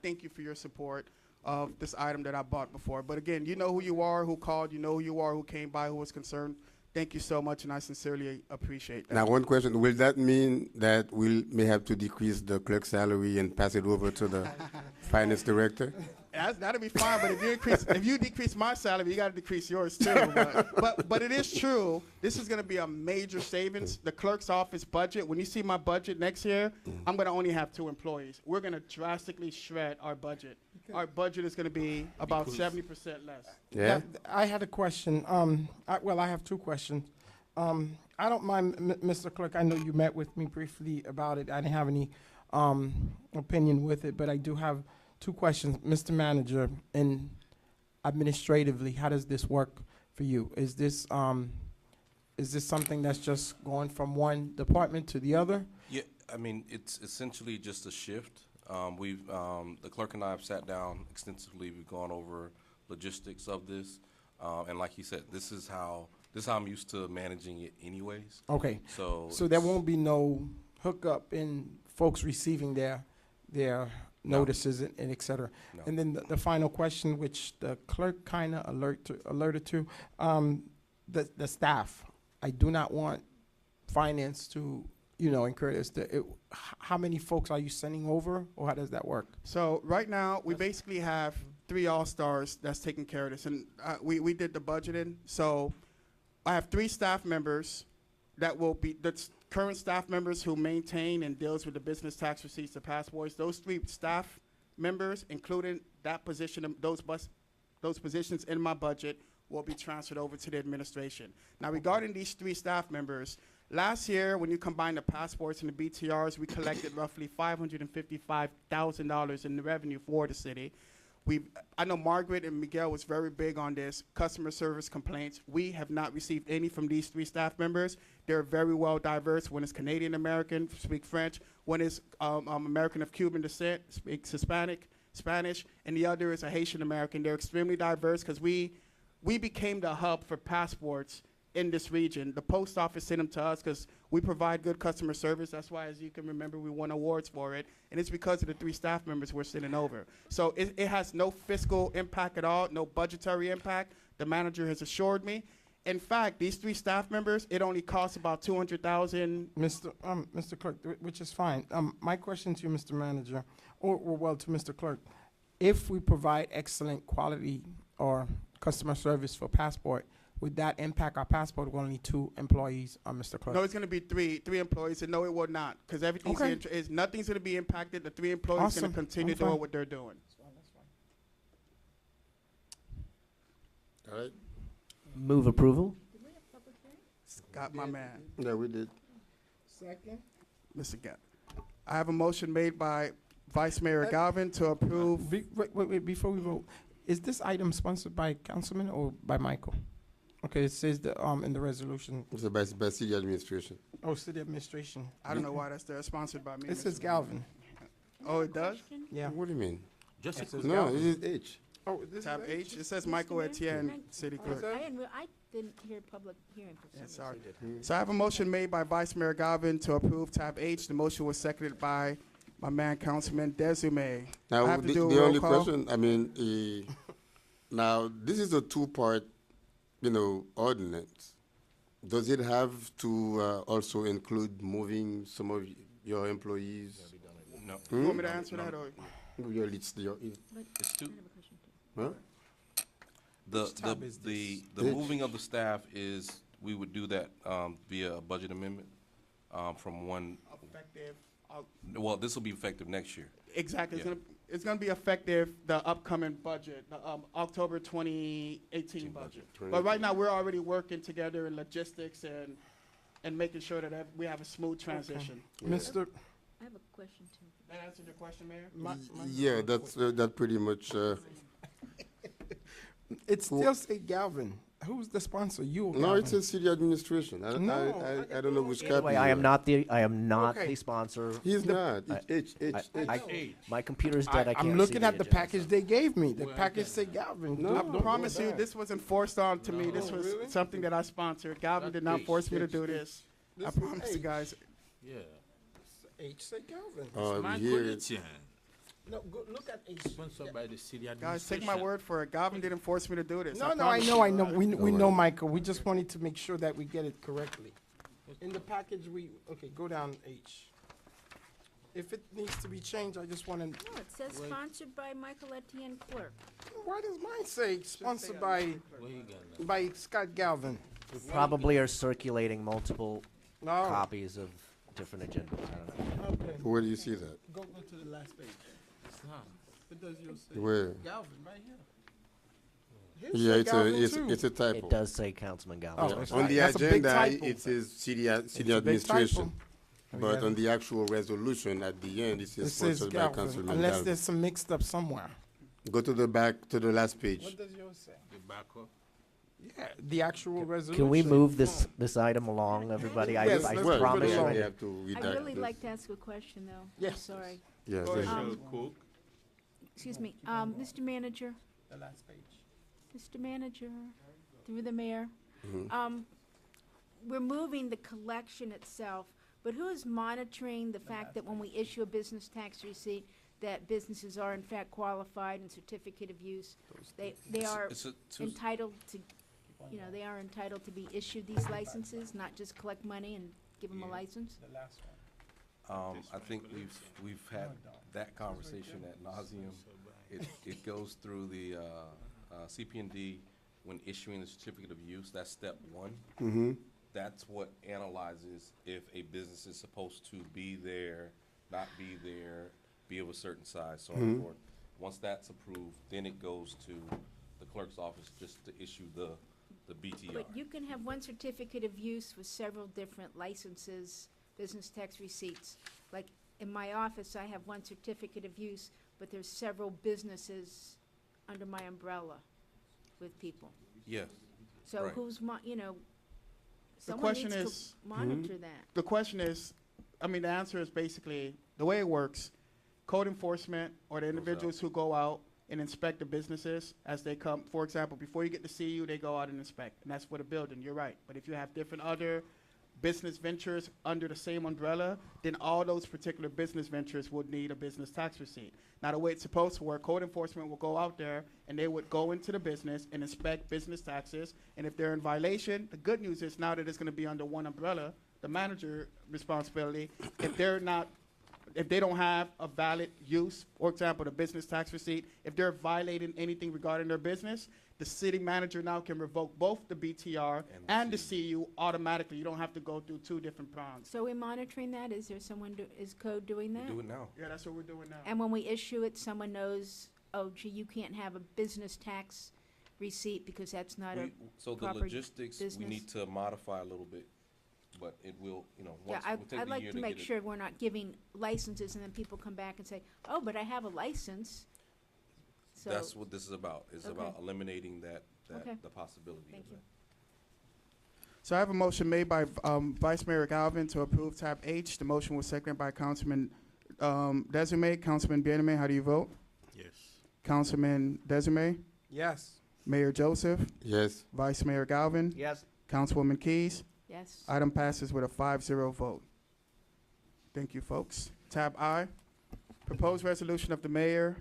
thank you for your support of this item that I bought before. But again, you know who you are, who called, you know who you are, who came by, who was concerned. Thank you so much, and I sincerely appreciate that. Now, one question, will that mean that we may have to decrease the clerk's salary and pass it over to the finance director? That'll be fine, but if you decrease my salary, you got to decrease yours too. But it is true. This is going to be a major savings. The clerk's office budget. When you see my budget next year, I'm going to only have 2 employees. We're going to drastically shred our budget. Our budget is going to be about 70% less. Yeah. I had a question. I have 2 questions. I don't mind, Mr. Clerk. I know you met with me briefly about it. I didn't have any opinion with it, but I do have 2 questions. Mr. Manager, and administratively, how does this work for you? Is this something that's just going from one department to the other? Yeah, I mean, it's essentially just a shift. The clerk and I have sat down extensively. We've gone over logistics of this, and like you said, this is how I'm used to managing it, anyways. Okay. So there won't be no hookup in folks receiving their notices and et cetera. No. And then the final question, which the clerk kind of alerted to, the staff. I do not want finance to, incur this. How many folks are you sending over, or how does that work? So right now, we basically have 3 all-stars that's taking care of this, and we did the budgeting. So I have 3 staff members that will be current staff members who maintain and deals with the business tax receipts, the passports. Those 3 staff members, including that position, those positions in my budget, will be transferred over to the administration. Now, regarding these 3 staff members, last year, when you combine the passports and the BTRs, we collected roughly $555,000 in the revenue for the city. I know Margaret and Miguel was very big on this, customer service complaints. We have not received any from these 3 staff members. They're very well diverse. One is Canadian American, speak French. One is American of Cuban descent, speaks Hispanic, Spanish. And the other is a Haitian American. They're extremely diverse because we became the hub for passports in this region. The post office sent them to us because we provide good customer service. That's why, as you can remember, we won awards for it. And it's because of the 3 staff members we're sending over. So it has no fiscal impact at all, no budgetary impact. The manager has assured me. In fact, these 3 staff members, it only costs about $200,000. Mr. Clerk, which is fine. My question to you, Mr. Manager, or to Mr. Clerk, if we provide excellent quality or customer service for passport, would that impact our passport with only 2 employees, Mr. Clerk? No, it's going to be 3 employees, and no, it will not, because everything's nothing's going to be impacted. The 3 employees are going to continue doing what they're doing. All right. Move approval. Scott, my man. Yeah, we did. Second. Mr. Gett. I have a motion made by Vice Mayor Galvin to approve. Wait, before we vote, is this item sponsored by Councilman or by Michael? Okay, it says the, in the resolution, It's by city administration. oh, city administration. I don't know why that's there, sponsored by me. It says Mr. Galvin, Oh, it does? yeah. What do you mean? Just a It says quick, No, Galvin. this is H. Oh, this is Tab it? H, it says Michael Etienne, city Oh, clerk. I didn't hear public hearing for some Yeah, reason. sorry. So I have a motion made by Vice Mayor Galvin to approve tab H. The motion was seconded by my man, Councilman Desume. I Now, have to the, do a the roll only call. question, I mean, now, this is a two-part, ordinance. Does it have to also include moving some of your employees? No. You want me to answer that, or? Your leads, your, It's two. I have a question too. huh? The moving of the staff is, we would do that via a budget amendment from one, Effective, well, this will be effective next year. exactly, Yeah. it's gonna be effective, the upcoming budget, the October 2018 budget. But right now, we're already working together in logistics and making sure that we have a smooth transition. Mr. I have a question too. That answered your question, Mayor? Yeah, that's, that pretty much, It still say Galvin. Who's the sponsor? You or no, Galvin? it's a city administration. No, I don't know which copy. Anyway, I am not the Okay. the sponsor. He's not. I- It's H, I- H. My computer's dead, I can't I'm looking see at the agenda, package so. they gave me. The package say Galvin. No. I promise you, this wasn't forced on to me. This was really? something that I sponsored. Galvin did not force me to do this. I This is promise you H. guys. yeah. H say Galvin. We Michael hear it. Etienne, No, go look at H. sponsored by the city administration. Guys, take my word for it. Galvin didn't force me to do this. No, I promise know. you. We know, Michael. We just wanted to make sure that we get it correctly. In the package, okay, go down H. If it needs to be changed, I just want to, No, it says sponsored by Michael Etienne Clerk. why does mine say sponsored by, Where you got that? by Scott Galvin? We probably are circulating multiple No. copies of different agendas, I don't know. Okay. Where do you see that? Go to the last page. It's not. It does yours say Where? Galvin right here. Yeah, it's a, Galvin it's, too. it's a typo. It does say Councilman Galvin. Oh, so- it's On the That's a big agenda, typo. it says city It's a big administration. typo. But on the actual resolution at the end, it It says says sponsored by Galvin, Councilman unless Galvin. there's some mixed up somewhere. Go to the back, to the last page. What does yours say? The backup. Yeah, the actual resolution. Can we move this item along, everybody? I Yes, I let's Well, promise yeah, you. we have to read I'd that. really like to ask a question though. I'm Yes. sorry. Yes, Go yes. ahead. Michelle Cook, Excuse me, Mr. Manager, The last page. Mr. Manager, through the mayor. Mm-hmm. We're moving the collection itself, but who is monitoring the fact that when we issue a business tax receipt, that businesses are in fact qualified and certificate of use? They are It's a two- entitled to, they are entitled to be issued these licenses, not just collect money and give them a license? The last one. I think we've had that conversation at nauseum. It goes through the CP&D when issuing the certificate of use. That's step one. Mm-hmm. That's what analyzes if a business is supposed to be there, not be there, be of a certain size, so on and forth. Once that's approved, then it goes to the clerk's office just to issue the BTR. But you can have one certificate of use with several different licenses, business tax receipts. Like, in my office, I have one certificate of use, but there's several businesses under my umbrella with people. Yes. So Right. who's, The someone question needs is- to monitor that. The question is, the answer is basically, the way it works, code enforcement or the individuals who go out and inspect the businesses as they come, for example, before you get to CU, they go out and inspect, and that's for the building, you're right. But if you have different other business ventures under the same umbrella, then all those particular business ventures would need a business tax receipt. Now, the way it's supposed to work, code enforcement will go out there and they would go into the business and inspect business taxes. And if they're in violation, the good news is now that it's gonna be under one umbrella, the manager responsibility, if they don't have a valid use, for example, the business tax receipt, if they're violating anything regarding their business, the city manager now can revoke both the BTR and the CU automatically. You don't have to go through two different prongs. So we're monitoring that? Is there someone, is code doing that? Do it now. Yeah, that's what we're doing now. And when we issue it, someone knows, oh gee, you can't have a business tax receipt because that's not a So the proper logistics, we business. need to modify a little bit, but it will, Yeah, once, we'll take I'd the like year to to make get it. sure we're not giving licenses and then people come back and say, oh, but I have a license. So, That's what this is about, is Okay. about eliminating that, Okay. the possibility Thank of you. that. So I have a motion made by Vice Mayor Galvin to approve tab H. The motion was seconded by Councilman Desume. Councilman Bieneme, how do you vote? Yes. Councilman Desume? Yes. Mayor Joseph? Yes. Vice Mayor Galvin? Yes. Councilwoman Keys? Yes. Item passes with a 5-0 vote. Thank you, folks. Tab I, proposed resolution of the mayor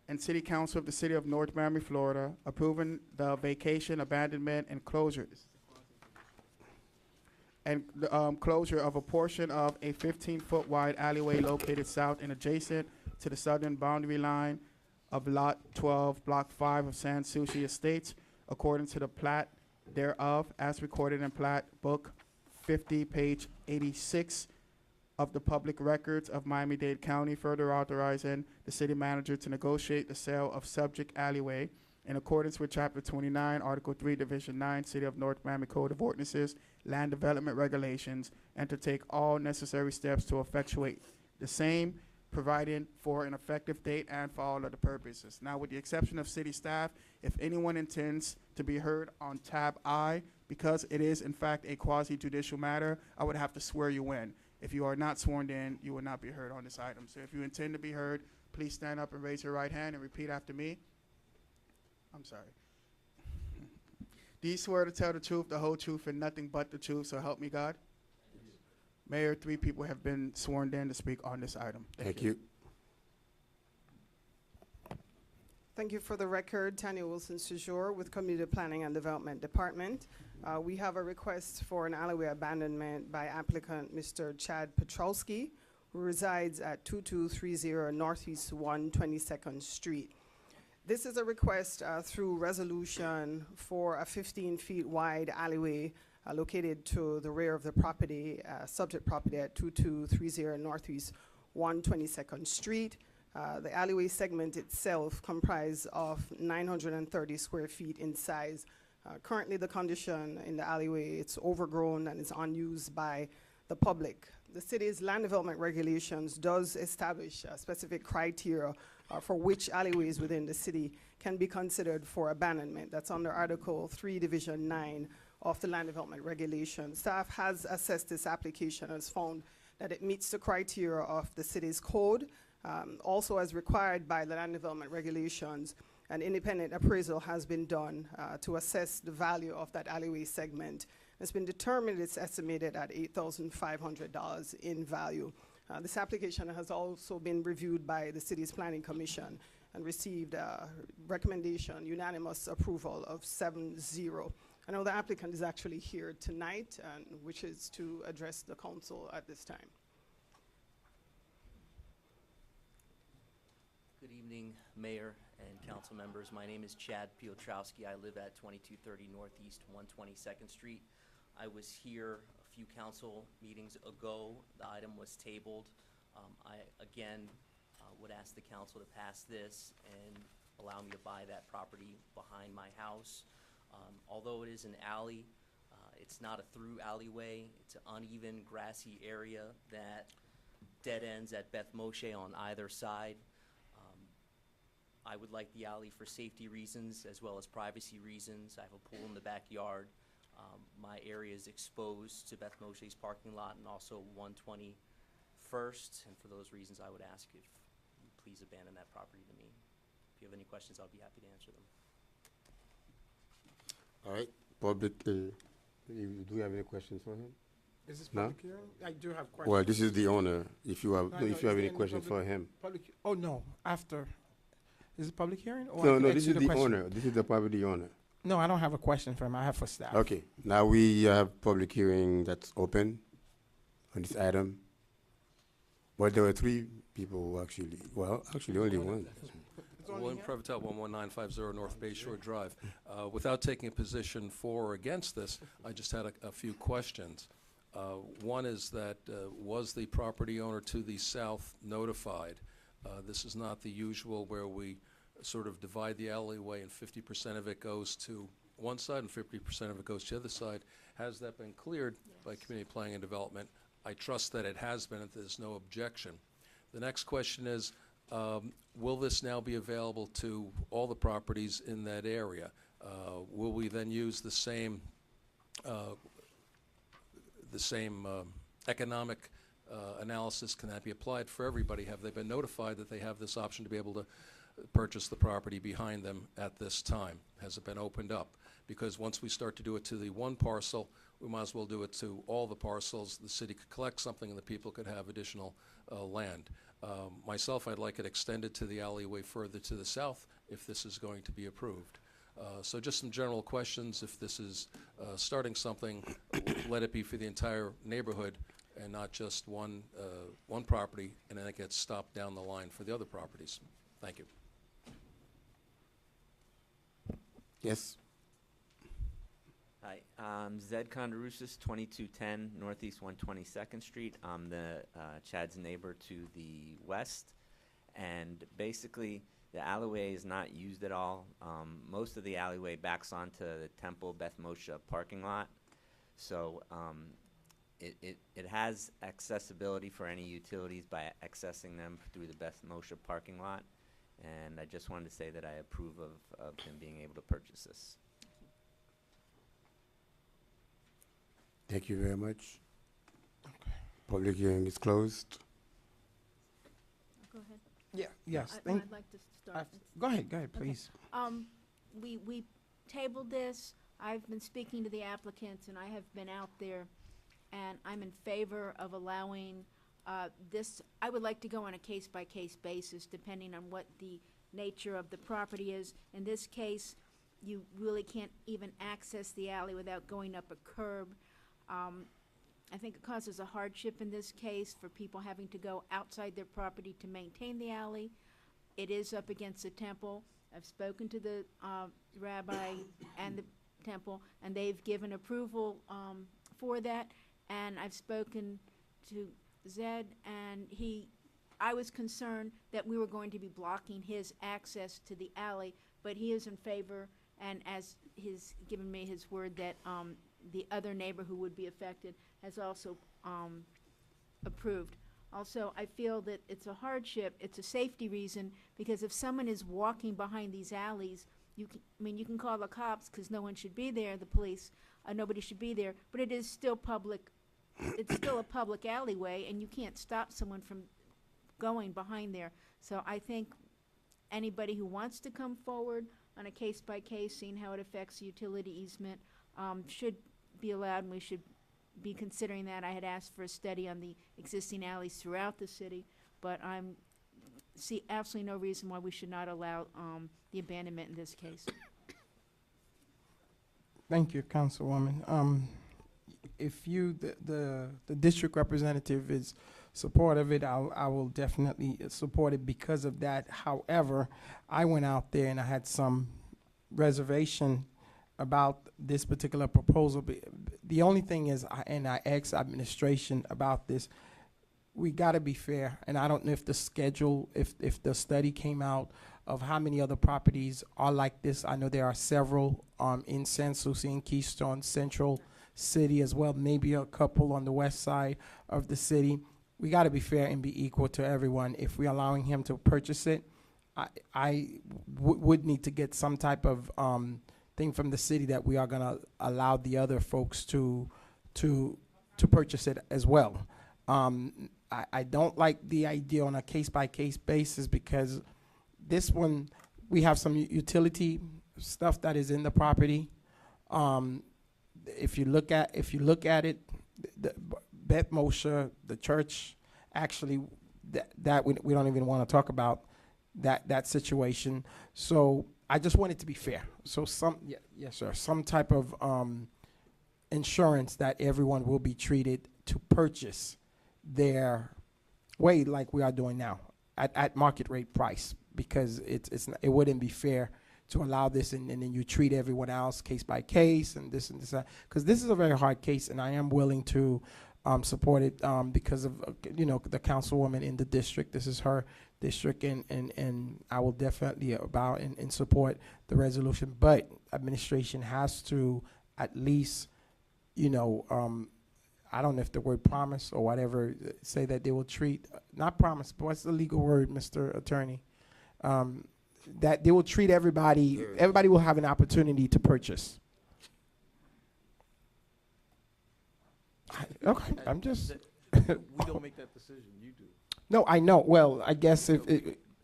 and city council of the city of North Miami, Florida, approving the vacation, abandonment, and closures and the closure of a portion of a 15-foot wide alleyway located south and adjacent to the southern boundary line of Lot 12, Block 5 of San Souci Estates, according to the plat thereof, as recorded in Plat Book 50, page 86 of the public records of Miami-Dade County, further authorizing the city manager to negotiate the sale of subject alleyway in accordance with Chapter 29, Article 3, Division 9, City of North Miami Code of Ordinances, Land Development Regulations, and to take all necessary steps to effectuate the same, providing for an effective date and for all other purposes. Now, with the exception of city staff, if anyone intends to be heard on tab I, because it is in fact a quasi-judicial matter, I would have to swear you in. If you are not sworn in, you will not be heard on this item. So if you intend to be heard, please stand up and raise your right hand and repeat after me. I'm sorry. Do you swear to tell the truth, the whole truth, and nothing but the truth, so help me God? Mayor, 3 people have been sworn in to speak on this item. Thank you. Thank you. For the record, Tanya Wilson Sejour with Community Planning and Development Department. We have a request for an alleyway abandonment by applicant Mr. Chad Petrowski, who resides at 2230 Northeast 122nd Street. This is a request through resolution for a 15 feet wide alleyway located to the rear of the property, subject property at 2230 Northeast 122nd Street. The alleyway segment itself comprised of 930 square feet in size. Currently, the condition in the alleyway, it's overgrown and is unused by the public. The city's land development regulations does establish specific criteria for which alleyways within the city can be considered for abandonment. That's under Article 3, Division 9 of the land development regulations. Staff has assessed this application and has found that it meets the criteria of the city's code. Also, as required by the land development regulations, an independent appraisal has been done to assess the value of that alleyway segment. It's been determined it's estimated at $8,500 in value. This application has also been reviewed by the city's planning commission and received recommendation, unanimous approval of 7-0. I know the applicant is actually here tonight and wishes to address the council at this time. Good evening, Mayor and council members. My name is Chad Piotrowski. I live at 2230 Northeast 122nd Street. I was here a few council meetings ago. The item was tabled. I, again, would ask the council to pass this and allow me to buy that property behind my house. Although it is an alley, it's not a through alleyway. It's an uneven, grassy area that dead ends at Beth Moshe on either side. I would like the alley for safety reasons as well as privacy reasons. I have a pool in the backyard. My area is exposed to Beth Moshe's parking lot and also 121st, and for those reasons I would ask if you please abandon that property to me. If you have any questions, I'll be happy to answer them. All right, public, do you have any questions for him? Is this No? public hearing? I do have questions. Well, this is the owner. If you have, No, if no, you have is any there questions for public- him. Public, oh, no, after. Is it public hearing? Or I No, can no, ask this you is the question? owner. This is the property owner. No, I don't have a question for him. I have for staff. Okay, now we have public hearing that's open on this item. But there were 3 people who actually, well, actually only one. William Prevotel, 11950 North Bay Shore Drive. Without taking a position for or against this, I just had a few questions. One is that, was the property owner to the south notified? This is not the usual where we sort of divide the alleyway and 50% of it goes to one side and 50% of it goes to the other side. Has that been cleared by Community Planning and Development? I trust that it has been, and there's no objection. The next question is, will this now be available to all the properties in that area? Will we then use the same the same economic analysis, can that be applied for everybody? Have they been notified that they have this option to be able to purchase the property behind them at this time? Has it been opened up? Because once we start to do it to the one parcel, we might as well do it to all the parcels. The city could collect something and the people could have additional land. Myself, I'd like it extended to the alleyway further to the south if this is going to be approved. So just some general questions. If this is starting something, let it be for the entire neighborhood and not just one property, and then it gets stopped down the line for the other properties. Thank you. Yes. Hi, Zed Kondarusis, 2210 Northeast 122nd Street. I'm the Chad's neighbor to the west, and basically the alleyway is not used at all. Most of the alleyway backs onto the Temple Beth Moshe parking lot, so it has accessibility for any utilities by accessing them through the Beth Moshe parking lot, and I just wanted to say that I approve of him being able to purchase this. Thank you very much. Public hearing is closed. Go ahead. Yeah, yes. I'd like to start. Go ahead, Okay. please. We tabled this. I've been speaking to the applicants, and I have been out there, and I'm in favor of allowing this. I would like to go on a case-by-case basis, depending on what the nature of the property is. In this case, you really can't even access the alley without going up a curb. I think it causes a hardship in this case for people having to go outside their property to maintain the alley. It is up against the temple. I've spoken to the rabbi and the temple, and they've given approval for that. And I've spoken to Zed, and I was concerned that we were going to be blocking his access to the alley, but he is in favor, and as he's given me his word that the other neighbor who would be affected has also approved. Also, I feel that it's a hardship, it's a safety reason, because if someone is walking behind these alleys, you can call the cops because no one should be there, the police, nobody should be there, but it is still public, it's still a public alleyway, and you can't stop someone from going behind there. So I think anybody who wants to come forward on a case-by-case, seeing how it affects the utility easement, should be allowed, and we should be considering that. I had asked for a study on the existing alleys throughout the city, but I see absolutely no reason why we should not allow the abandonment in this case. Thank you, Councilwoman. If the district representative is supportive of it, I will definitely support it because of that. However, I went out there and I had some reservation about this particular proposal. The only thing is, I asked administration about this, we gotta be fair, and I don't know if the schedule, if the study came out of how many other properties are like this. I know there are several in San Souci and Keystone, Central City as well, maybe a couple on the west side of the city. We gotta be fair and be equal to everyone. If we're allowing him to purchase it, I would need to get some type of thing from the city that we are going to allow the other folks to purchase it as well. I don't like the idea on a case-by-case basis because this one, we have some utility stuff that is in the property. If you look at it, the Beth Moshe, the church, actually, that we don't even want to talk about that situation. So I just want it to be fair. So yes, sir, some type of insurance that everyone will be treated to purchase their way like we are doing now at market rate price, because it wouldn't be fair to allow this and then you treat everyone else case by case and this, because this is a very hard case, and I am willing to support it because of the councilwoman in the district. This is her district, and I will definitely bow and support the resolution. But administration has to at least, I don't know if the word promise or whatever, say that they will treat, not promise, but what's the legal word, Mr. Attorney? That they will treat everybody will have an opportunity to purchase. Okay, I'm just. We don't make that decision, you do. No, I know. Well, I guess if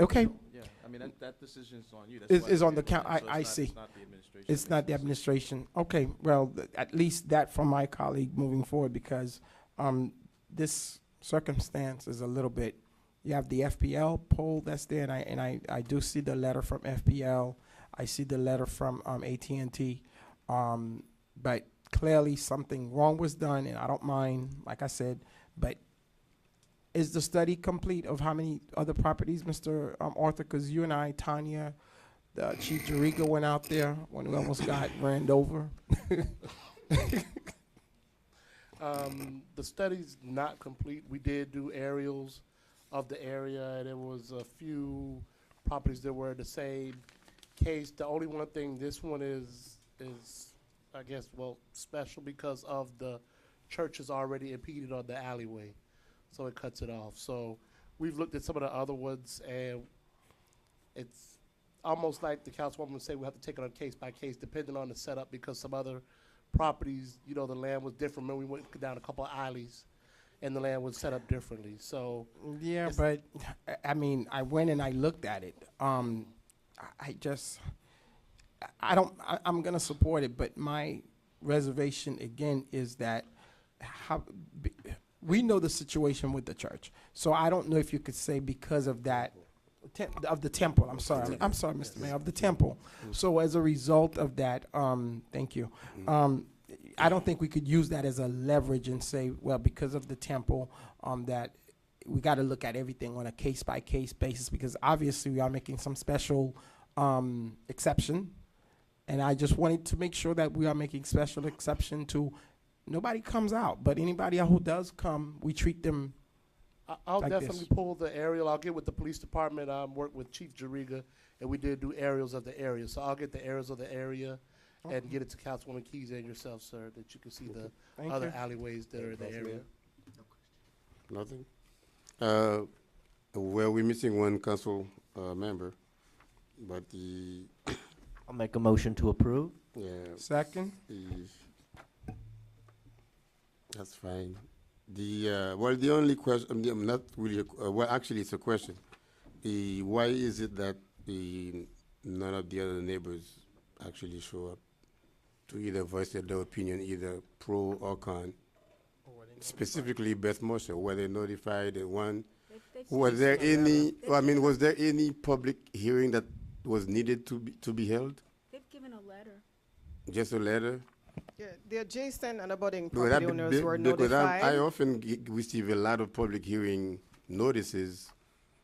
okay. Yeah, I mean, that decision's on you. Is on the count. I see. It's not the administration. It's not the administration. Okay, well, at least that from my colleague moving forward, because this circumstance is a little bit. You have the FPL poll that's there, and I do see the letter from FPL. I see the letter from AT&T, but clearly something wrong was done, and I don't mind, like I said, but is the study complete of how many other properties, Mr. Arthur? Because you and I, Tanya, Chief Jariga went out there when we almost got ran over. The study's not complete. We did do aerials of the area. There was a few properties that were the same case. The only one thing, this one is I guess, well, special because of the church is already impeded on the alleyway, so it cuts it off. So we've looked at some of the other ones, and it's almost like the councilwoman would say we have to take it on case by case, depending on the setup, because some other properties, you know, the land was different. Remember, we went down a couple of alleys, and the land was set up differently. So yeah, but I mean, I went and I looked at it. I'm gonna support it, but my reservation again is that we know the situation with the church, so I don't know if you could say because of that of the temple. I'm sorry, Mr. Mayor, of the temple. So as a result of that, thank you. I don't think we could use that as a leverage and say, well, because of the temple, that we got to look at everything on a case by case basis, because obviously we are making some special exception. And I just wanted to make sure that we are making special exception to nobody comes out, but anybody who does come, we treat them. I'll like definitely this. pull the aerial. I'll get with the police department. Work with Chief Jariga, and we did do aerials of the area. So I'll get the aerials of the area and get it to Councilwoman Keys and yourself, sir, that you can see the Thank other you. alleyways that are in the area. Nothing? Well, we're missing one council member, but I'll make a motion to approve. yeah. Second. That's fine. Well, the only question, not really, well, actually, it's a question. Why is it that none of the other neighbors actually show up to either voice their opinion, either pro or con? Specifically, Beth Moshe, were they notified? Was there any? I mean, was there any public hearing that was needed to be held? They've given a letter. Just a letter? Yeah, the adjacent and abutting Because property owners were because notified. I often receive a lot of public hearing notices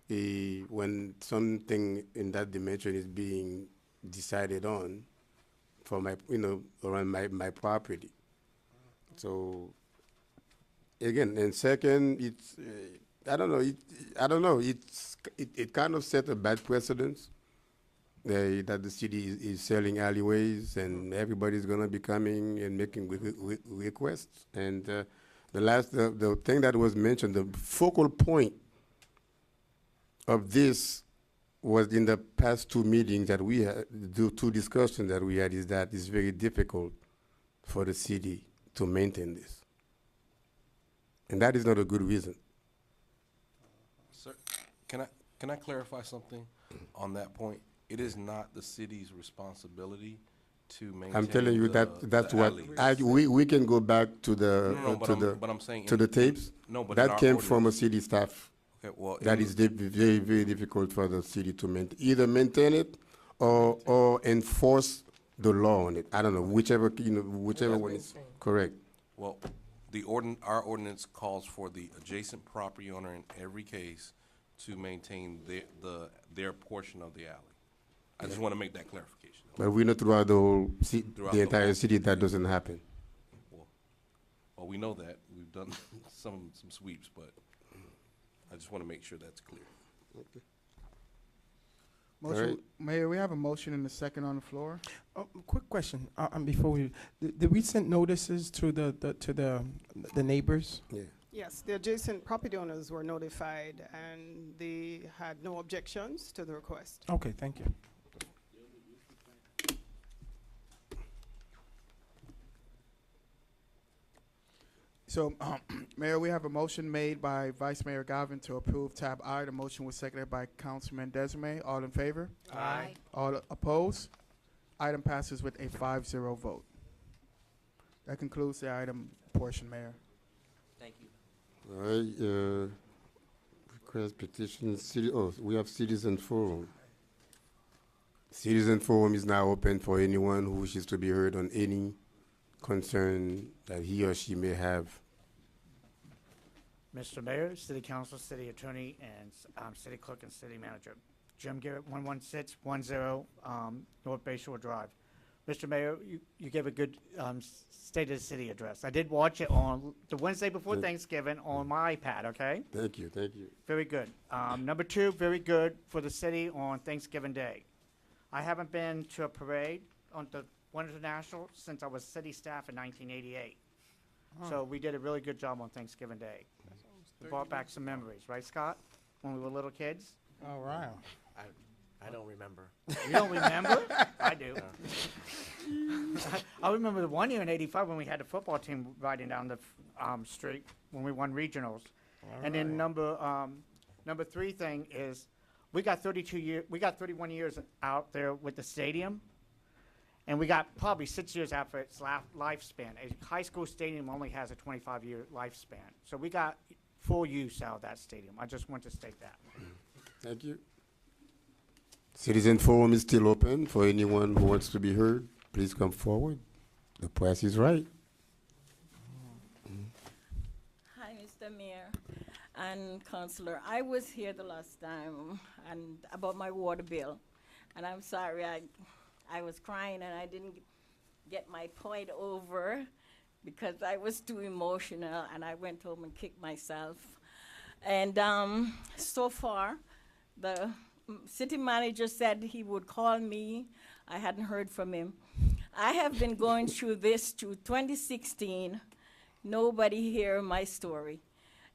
when something in that dimension is being decided on for my, around my property. So, again, and second, it's, I don't know, it kind of set a bad precedence. That the city is selling alleyways and everybody's gonna be coming and making requests. And the thing that was mentioned, the focal point of this was in the past two meetings that we had, the two discussions that we had, is that it's very difficult for the city to maintain this. And that is not a good reason. Sir, can I clarify something on that point? It is not the city's responsibility to maintain. I'm telling you that's what we can go back to the tapes. No, but that came from a city staff. Okay, well, that is very, very difficult for the city to maintain it or enforce the law on it. I don't know, whichever one is correct. Well, our ordinance calls for the adjacent property owner in every case to maintain their portion of the alley. I just want to make that clarification. But we know throughout the entire city that doesn't happen. Well, we know that. We've done some sweeps, but I just want to make sure that's clear. Okay. Motion, All right. Mayor, we have a motion and a second on the floor. Quick question, before did we send notices to the neighbors? Yeah. Yes, the adjacent property owners were notified and they had no objections to the request. Okay, thank you. So, Mayor, we have a motion made by Vice Mayor Galvin to approve tab I. The motion was seconded by Councilman Desmay. All in favor? Aye. All opposed? Item passes with a 5-0 vote. That concludes the item portion, Mayor. Thank you. All right, request petition, we have citizen forum. Citizen forum is now open for anyone who wishes to be heard on any concern that he or she may have. Mr. Mayor, City Council, City Attorney, and City Clerk and City Manager. Jim Garrett, 11610 North Bay Shore Drive. Mr. Mayor, you gave a good State of the City address. I did watch it on the Wednesday before Thanksgiving on my iPad, okay? Thank you, thank you. Very good. Number two, very good for the city on Thanksgiving Day. I haven't been to a parade on the one international since I was city staff in 1988. So we did a really good job on Thanksgiving Day. We brought back some memories, right, Scott? When we were little kids? All right. I don't remember. You don't remember? I do. I remember the one year in '85 when we had the football team riding down the street when we won regionals. And then number three thing is we got 31 years out there with the stadium, and we got probably 6 years after its lifespan. A high school stadium only has a 25-year lifespan, so we got full use out of that stadium. I just want to state that. Thank you. Citizen forum is still open for anyone who wants to be heard. Please come forward. The price is right. Hi, Mr. Mayor and Councillor. I was here the last time and about my water bill, and I'm sorry I was crying and I didn't get my point over because I was too emotional and I went home and kicked myself. And so far, the city manager said he would call me. I hadn't heard from him. I have been going through this to 2016. Nobody hear my story.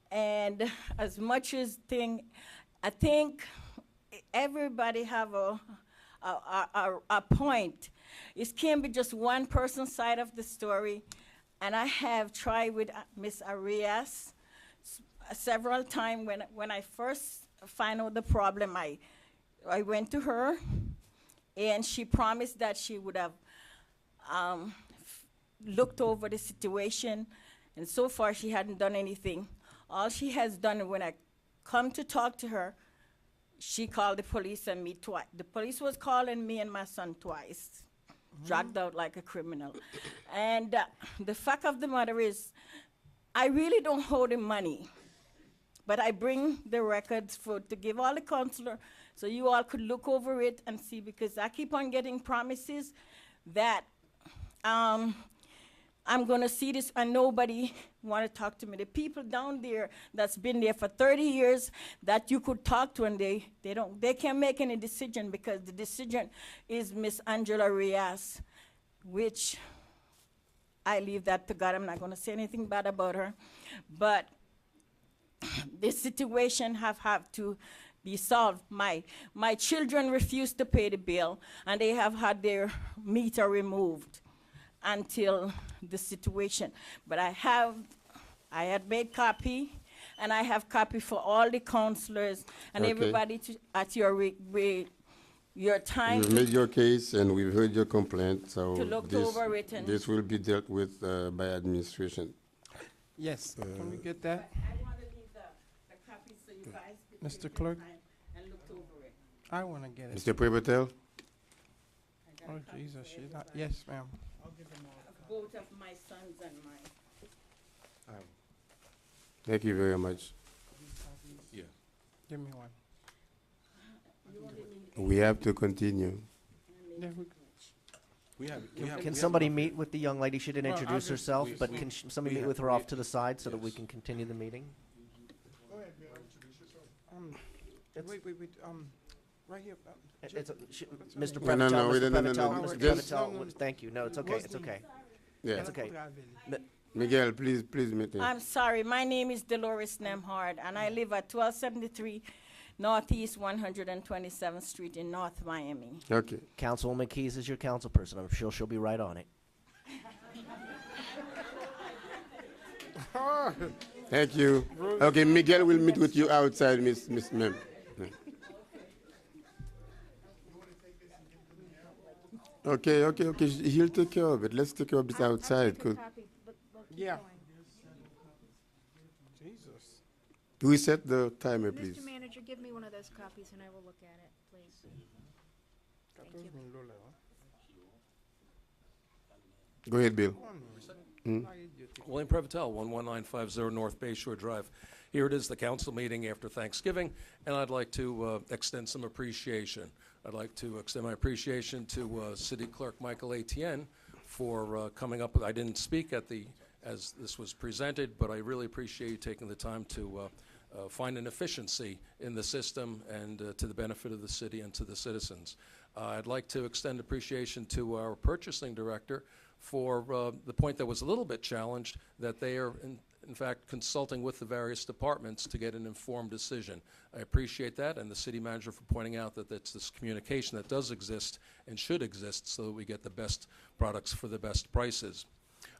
And as much as I think everybody have a point. It can't be just one person's side of the story. And I have tried with Miss Arias several times. When I first find out the problem, I went to her, and she promised that she would have looked over the situation, and so far she hadn't done anything. All she has done, when I come to talk to her, she called the police and me twice. The police was calling me and my son twice, dragged out like a criminal. And the fact of the matter is, I really don't hold him money, but I bring the records to give all the councilor so you all could look over it and see, because I keep on getting promises that I'm gonna see this and nobody wanna talk to me. The people down there that's been there for 30 years that you could talk to, and they can't make any decision because the decision is Miss Angela Rias, which I leave that to God. I'm not gonna say anything bad about her, but this situation have to be solved. My children refuse to pay the bill, and they have had their meter removed until the situation. But I had made copy, and I have copy for all the councilors and everybody at your time. You've made your case, and we've heard your complaint, so To look over it and- this will be dealt with by administration. Yes, can we get that? I want to leave the copy so you guys can Mr. take Clerk? your time and look over it. I want to get it. Mr. Prevotel? Oh, Jesus, she's not, yes, ma'am. Both of my sons and mine. Thank you very much. Yeah. Give me one. We have to continue. There we Can somebody meet with the young lady? She didn't Well, introduce I'll just- herself, we- but we- can somebody we meet have- with her we- off to the side so that we yes. can continue the meeting? Wait, right here. It's Mr. No, no, Prevotel, no, Mr. no, no, no, Prevotel, no, Mr. just- Prevotel, thank you. No, it's okay, it's okay. Yeah. It's okay. Miguel, please meet him. I'm sorry, my name is Dolores Nemhard, and I live at 1273 Northeast 127th Street in North Miami. Okay. Councilwoman Keys is your council person. I'm sure she'll be right on it. Oh, Thank you. Okay, Miguel will meet with you outside, Miss Mem. Okay. He'll take care of it. Let's take care of this outside. Yeah. Jesus. Do we set the timer, please? Mr. Manager, give me one of those copies and I will look at it, please. Thank you. Go ahead, Bill. William Prevotel, 11950 North Bay Shore Drive. Here it is, the council meeting after Thanksgiving, and I'd like to extend some appreciation. I'd like to extend my appreciation to City Clerk Michael Etienne for coming up with, I didn't speak as this was presented, but I really appreciate you taking the time to find an efficiency in the system and to the benefit of the city and to the citizens. I'd like to extend appreciation to our purchasing director for the point that was a little bit challenged, that they are in fact consulting with the various departments to get an informed decision. I appreciate that, and the city manager for pointing out that it's this communication that does exist and should exist so that we get the best products for the best prices.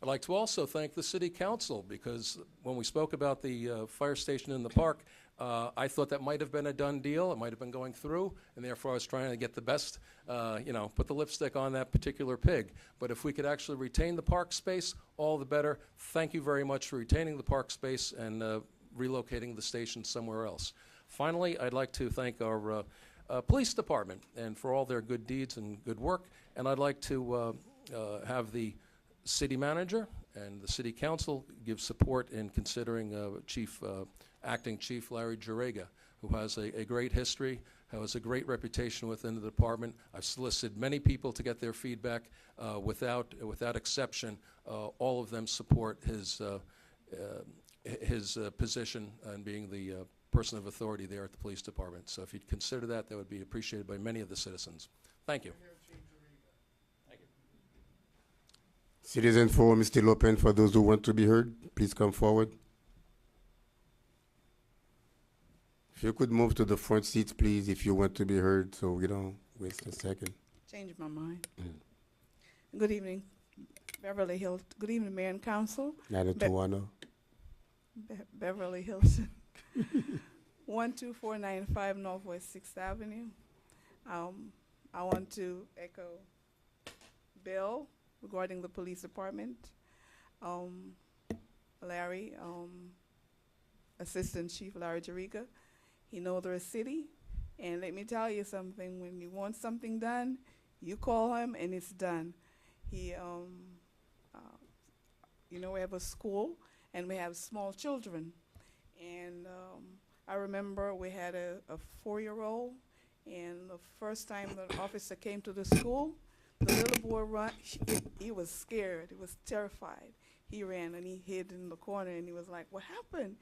I'd like to also thank the city council, because when we spoke about the fire station in the park, I thought that might have been a done deal. It might have been going through, and therefore I was trying to get the best, put the lipstick on that particular pig. But if we could actually retain the park space, all the better. Thank you very much for retaining the park space and relocating the station somewhere else. Finally, I'd like to thank our police department and for all their good deeds and good work. And I'd like to have the city manager and the city council give support in considering Acting Chief Larry Jarega, who has a great history, has a great reputation within the department. I've solicited many people to get their feedback. Without exception, all of them support his position and being the person of authority there at the police department. So if you'd consider that, that would be appreciated by many of the citizens. Thank you. Citizen forum is still open for those who want to be heard. Please come forward. If you could move to the front seats, please, if you want to be heard, so we don't waste a second. Change my mind. Good evening, Beverly Hills. Good evening, Mayor and Council. Beverly Hills. 12495 Northwest 6th Avenue. I want to echo Bill regarding the police department. Larry, Assistant Chief Larry Jarega, he knows their city, and let me tell you something, when you want something done, you call him and it's done. He, we have a school and we have small children, and I remember we had a 4-year-old, and the first time the officer came to the school, the little boy he was scared, he was terrified. He ran and he hid in the corner and he was like, "What happened?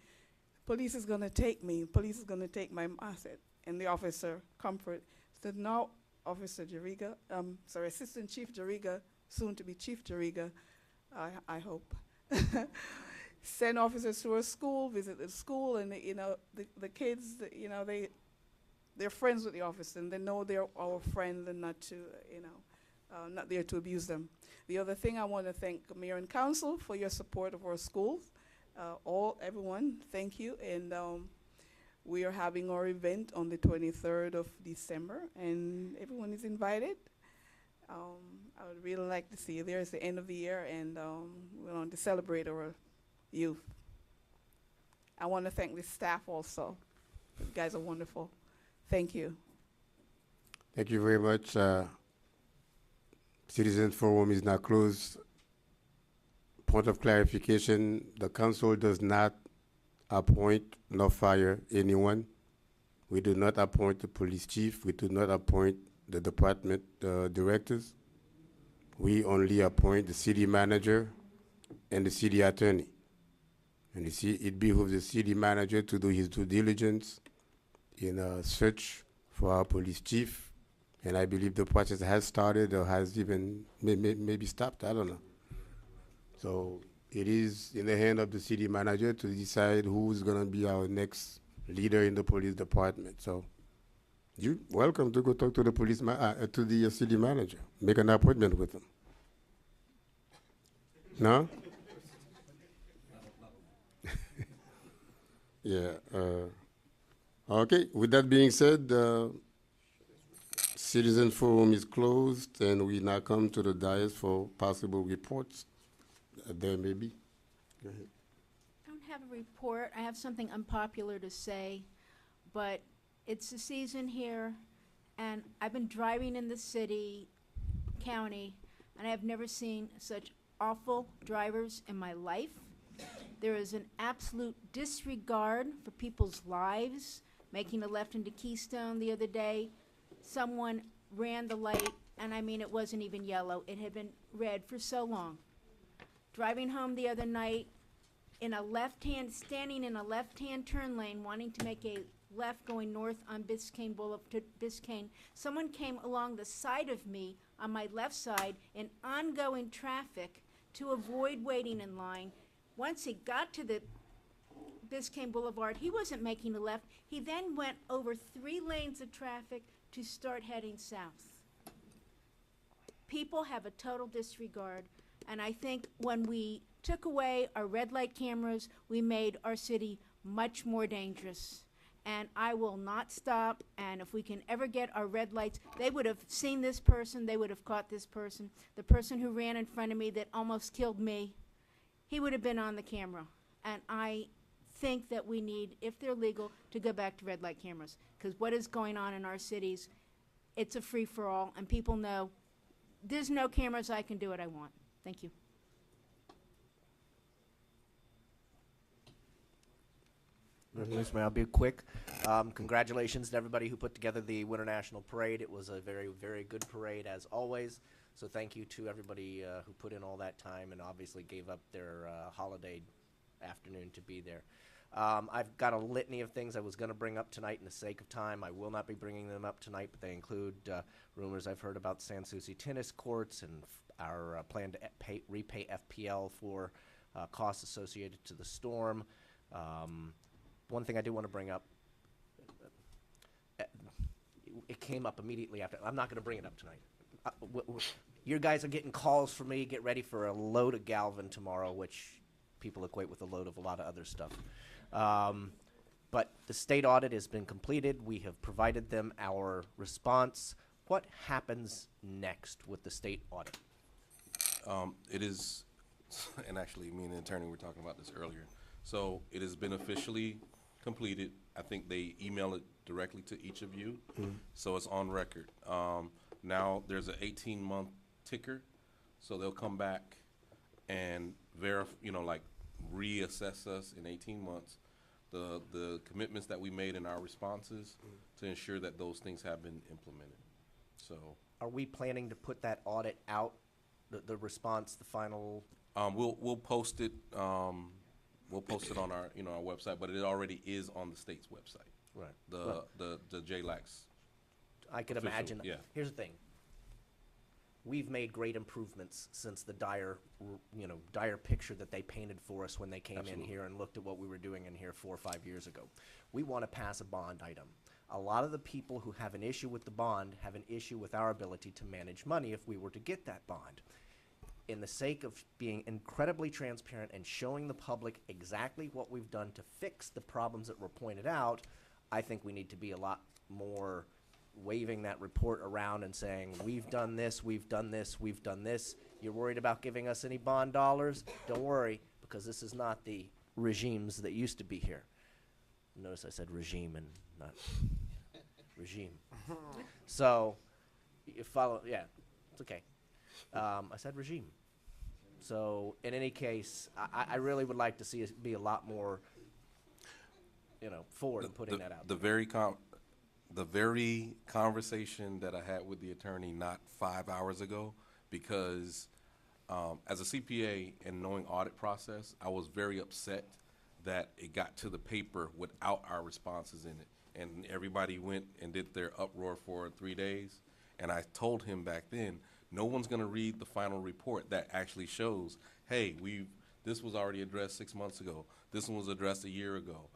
Police is gonna take me, police is gonna take my," I said, and the officer, comfort, said, "No, Officer Jarega, Assistant Chief Jarega, soon to be Chief Jarega, I hope." Send officers to a school, visit the school, and the kids, they're friends with the officer, and they know they're our friends and not to, not there to abuse them. The other thing, I want to thank Mayor and Council for your support of our schools. Everyone, thank you. And we are having our event on the 23rd of December, and everyone is invited. I would really like to see you there. It's the end of the year, and we want to celebrate our youth. I want to thank the staff also. You guys are wonderful. Thank you. Thank you very much. Citizen forum is now closed. Point of clarification, the council does not appoint nor fire anyone. We do not appoint the police chief. We do not appoint the department directors. We only appoint the city manager and the city attorney. And you see, it behooves the city manager to do his due diligence in a search for our police chief. And I believe the process has started or has even maybe stopped, I don't know. So it is in the hand of the city manager to decide who's going to be our next leader in the police department. So you're welcome to go talk to the to the city manager. Make an appointment with him. No? Yeah. Okay. With that being said, Citizen Forum is closed, and we now come to the dais for possible reports. There may be. Go ahead. I don't have a report. I have something unpopular to say, but it's the season here, and I've been driving in the city, county, and I have never seen such awful drivers in my life. There is an absolute disregard for people's lives. Making a left into Keystone the other day, someone ran the light, and I mean, it wasn't even yellow. It had been red for so long. Driving home the other night, standing in a left-hand turn lane, wanting to make a left going north on Biscayne Boulevard to Biscayne. Someone came along the side of me on my left side in ongoing traffic to avoid waiting in line. Once he got to the Biscayne Boulevard, he wasn't making a left. He then went over 3 lanes of traffic to start heading south. People have a total disregard, and I think when we took away our red light cameras, we made our city much more dangerous. And I will not stop, and if we can ever get our red lights, they would have seen this person, they would have caught this person. The person who ran in front of me that almost killed me, he would have been on the camera. And I think that we need, if they're legal, to go back to red light cameras. Because what is going on in our cities, it's a free-for-all, and people know there's no cameras, I can do what I want. Thank you. Yes, ma'am. I'll be quick. Congratulations to everybody who put together the Winter National Parade. It was a very, very good parade, as always. So thank you to everybody who put in all that time and obviously gave up their holiday afternoon to be there. I've got a litany of things I was going to bring up tonight. In the sake of time, I will not be bringing them up tonight, but they include rumors I've heard about Sans Souci tennis courts and our plan to repay FPL for costs associated to the storm. One thing I do want to bring up, it came up immediately after. I'm not going to bring it up tonight. You guys are getting calls from me. Get ready for a load of Galvin tomorrow, which people equate with a load of a lot of other stuff. But the state audit has been completed. We have provided them our response. What happens next with the state audit? It is, and actually me and the attorney were talking about this earlier. So it has been officially completed. I think they email it directly to each of you. So it's on record. Now there's an 18-month ticker. So they'll come back and reassess us in 18 months. The commitments that we made in our responses to ensure that those things have been implemented. So are we planning to put that audit out, the response, the final? We'll post it. We'll post it on our our website, but it already is on the state's website. Right. The JLAX. I could official, imagine. Yeah. Here's the thing. We've made great improvements since the dire picture that they painted for us when they came in here and looked at what we were doing in here 4 or 5 years ago. We want to pass a bond item. A lot of the people who have an issue with the bond have an issue with our ability to manage money if we were to get that bond. In the sake of being incredibly transparent and showing the public exactly what we've done to fix the problems that were pointed out, I think we need to be a lot more waving that report around and saying, we've done this, we've done this, we've done this. You're worried about giving us any bond dollars? Don't worry, because this is not the regimes that used to be here. Notice I said regime and not regime. So, you follow, yeah, it's okay. I said regime. So, in any case, I really would like to see us be a lot more, forward in putting that out. The very conversation that I had with the attorney not 5 hours ago, because as a CPA and knowing audit process, I was very upset that it got to the paper without our responses in it. And everybody went and did their uproar for 3 days. And I told him back then, no one's going to read the final report that actually shows, hey, this was already addressed 6 months ago. This one was addressed a year ago.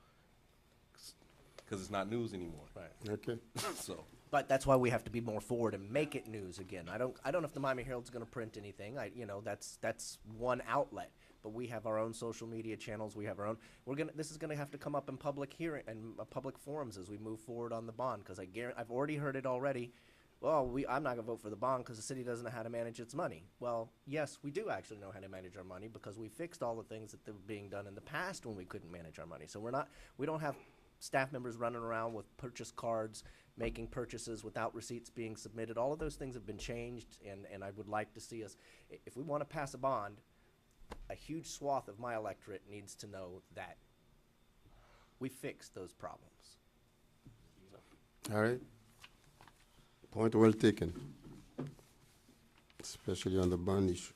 Because it's not news anymore. Right. Okay. So. But that's why we have to be more forward and make it news again. I don't know if the Miami Herald's going to print anything. That's one outlet. but we have our own social media channels, we have our own, this is gonna have to come up in public hearing, and public forums as we move forward on the bond, because I've already heard it already. Well, I'm not gonna vote for the bond because the city doesn't know how to manage its money. Well, yes, we do actually know how to manage our money because we fixed all the things that were being done in the past when we couldn't manage our money. So we don't have staff members running around with purchase cards, making purchases without receipts being submitted. All of those things have been changed, and I would like to see us, if we want to pass a bond, a huge swath of my electorate needs to know that we fixed those problems. All right. Point well taken, especially on the bond issue.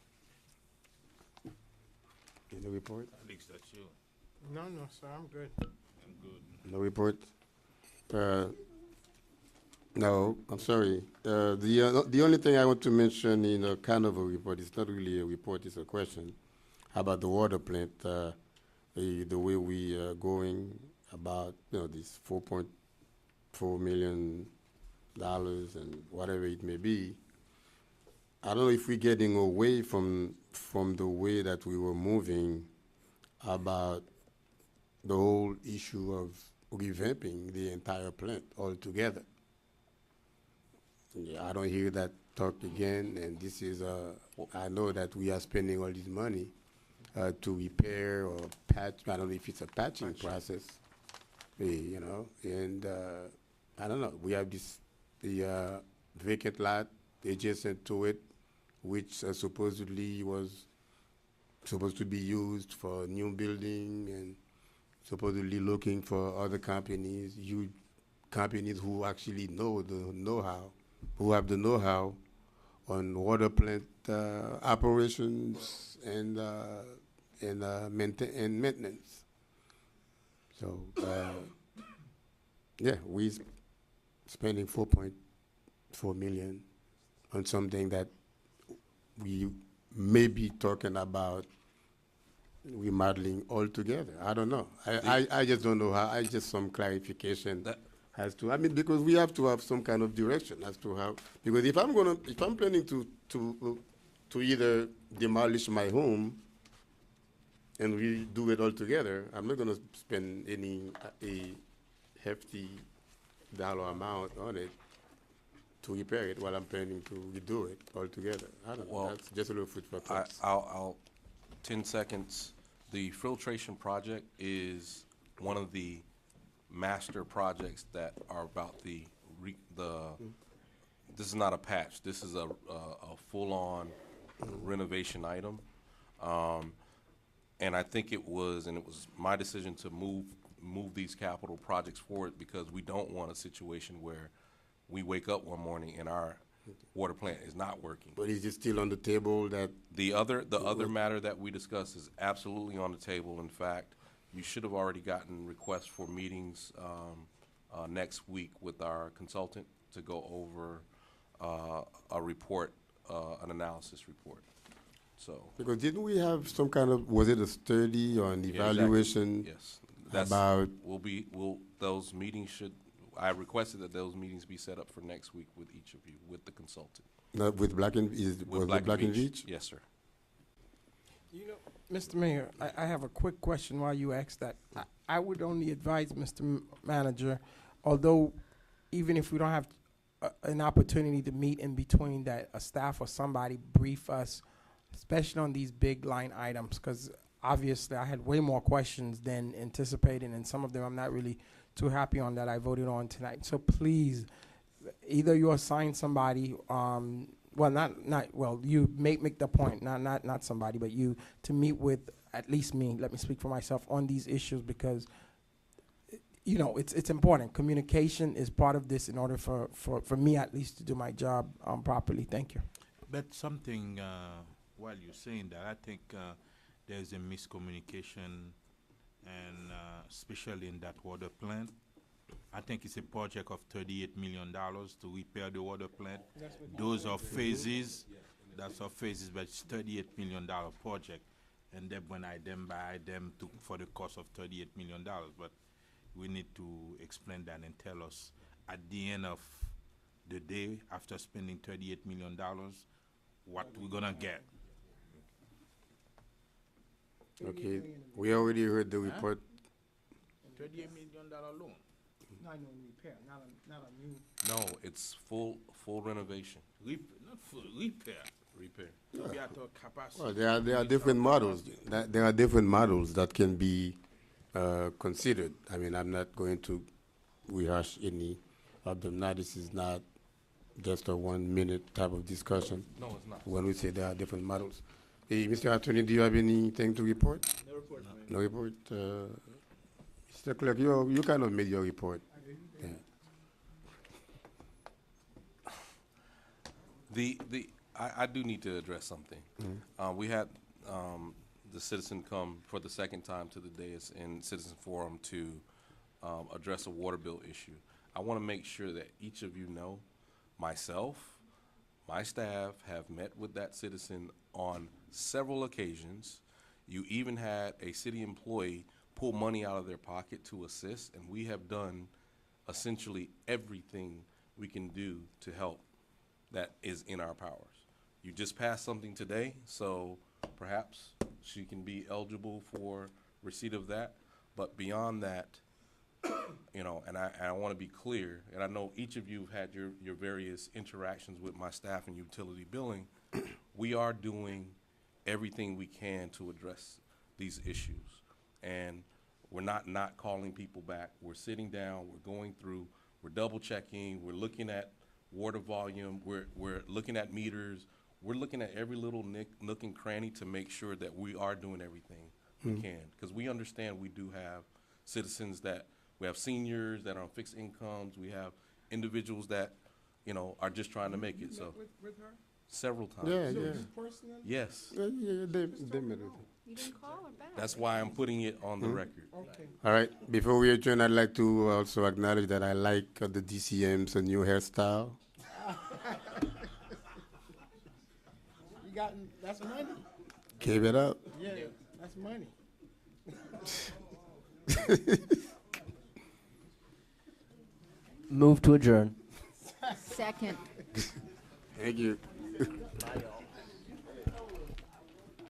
Any report? Alex, that's you. No, sir, I'm good. I'm good. No report? No, I'm sorry. The only thing I want to mention in a kind of a report, it's not really a report, it's a question, about the water plant, the way we are going about, this $4.4 million and whatever it may be. I don't know if we're getting away from the way that we were moving about the whole issue of revamping the entire plant altogether. Yeah, I don't hear that talk again, and this is, I know that we are spending all this money to repair or patch, I don't know if it's a patching process, and I don't know, we have the vacant lot adjacent to it, which supposedly was supposed to be used for new building and supposedly looking for other companies, huge companies who actually know the know-how, who have the know-how on water plant operations and maintenance. So, yeah, we spending $4.4 million on something that we may be talking about remodeling altogether. I don't know. I just don't know how. I just some clarification as to. I mean, because we have to have some kind of direction as to how. Because if I'm planning to either demolish my home and redo it altogether, I'm not gonna spend a hefty dollar amount on it to repair it while I'm planning to redo it altogether. I don't know. That's just a little food for thought. I'll 10 seconds. The filtration project is one of the master projects that are about this is not a patch. This is a full-on renovation item. And I think it was my decision to move these capital projects forward because we don't want a situation where we wake up one morning and our water plant is not working. But is it still on the table that? The other matter that we discussed is absolutely on the table. In fact, you should have already gotten requests for meetings next week with our consultant to go over a report, an analysis report. So. Because didn't we have some kind of, was it a study or an evaluation? Yes. About. Those meetings I requested that those meetings be set up for next week with each of you, with the consultant. With Black and Veatch? Yes, sir. You know, Mr. Mayor, I have a quick question while you ask that. I would only advise Mr. Manager, although even if we don't have an opportunity to meet in between, that a staff or somebody brief us, especially on these big line items, because obviously I had way more questions than anticipated, and some of them I'm not really too happy on that I voted on tonight. So please, either you assign somebody, you make the point, not somebody, but you to meet with at least me. Let me speak for myself on these issues because, it's important. Communication is part of this in order for me at least to do my job properly. Thank you. But something while you're saying that, I think there's a miscommunication, and especially in that water plant. I think it's a project of $38 million to repair the water plant. Those are phases. That's our phases, but it's $38 million project. And then when I buy them for the cost of $38 million. But we need to explain that and tell us at the end of the day, after spending $38 million, what we're gonna get. Okay, we already heard the report. $38 million loan. Not no repair, not a new. No, it's full renovation. Not full repair. Repair. We are to capacity. Well, there are different models. There are different models that can be considered. I mean, I'm not going to rehash any of them. Now, this is not just a 1 minute type of discussion. No, it's not. When we say there are different models. Hey, Mr. Attorney, do you have anything to report? No report, man. No report. Mr. Clerk, you kind of made your report. Yeah. I do need to address something. We had the citizen come for the second time to the dais in Citizen Forum to address a water bill issue. I want to make sure that each of you know, myself, my staff have met with that citizen on several occasions. You even had a city employee pull money out of their pocket to assist, and we have done essentially everything we can do to help that is in our powers. You just passed something today, so perhaps she can be eligible for receipt of that. But beyond that, you know, and I want to be clear, and I know each of you have had your various interactions with my staff in utility billing. We are doing everything we can to address these issues. And we're not calling people back. We're sitting down, we're going through, we're double checking, we're looking at water volume, we're looking at meters, we're looking at every little nook and cranny to make sure that we are doing everything we can. Because we understand we do have citizens that, we have seniors that are on fixed incomes, we have individuals that, you know, are just trying to make it, so. With her? Several times. Yeah, yeah. Personally? Yes. Yeah, they met with You didn't call her back. That's why I'm putting it on the record. Okay. All right. Before we adjourn, I'd like to also acknowledge that I like the DCM's new hairstyle. You got, that's money. Gave it up. Yeah, that's money. Move to adjourn. Second. Thank you. Bye, y'all.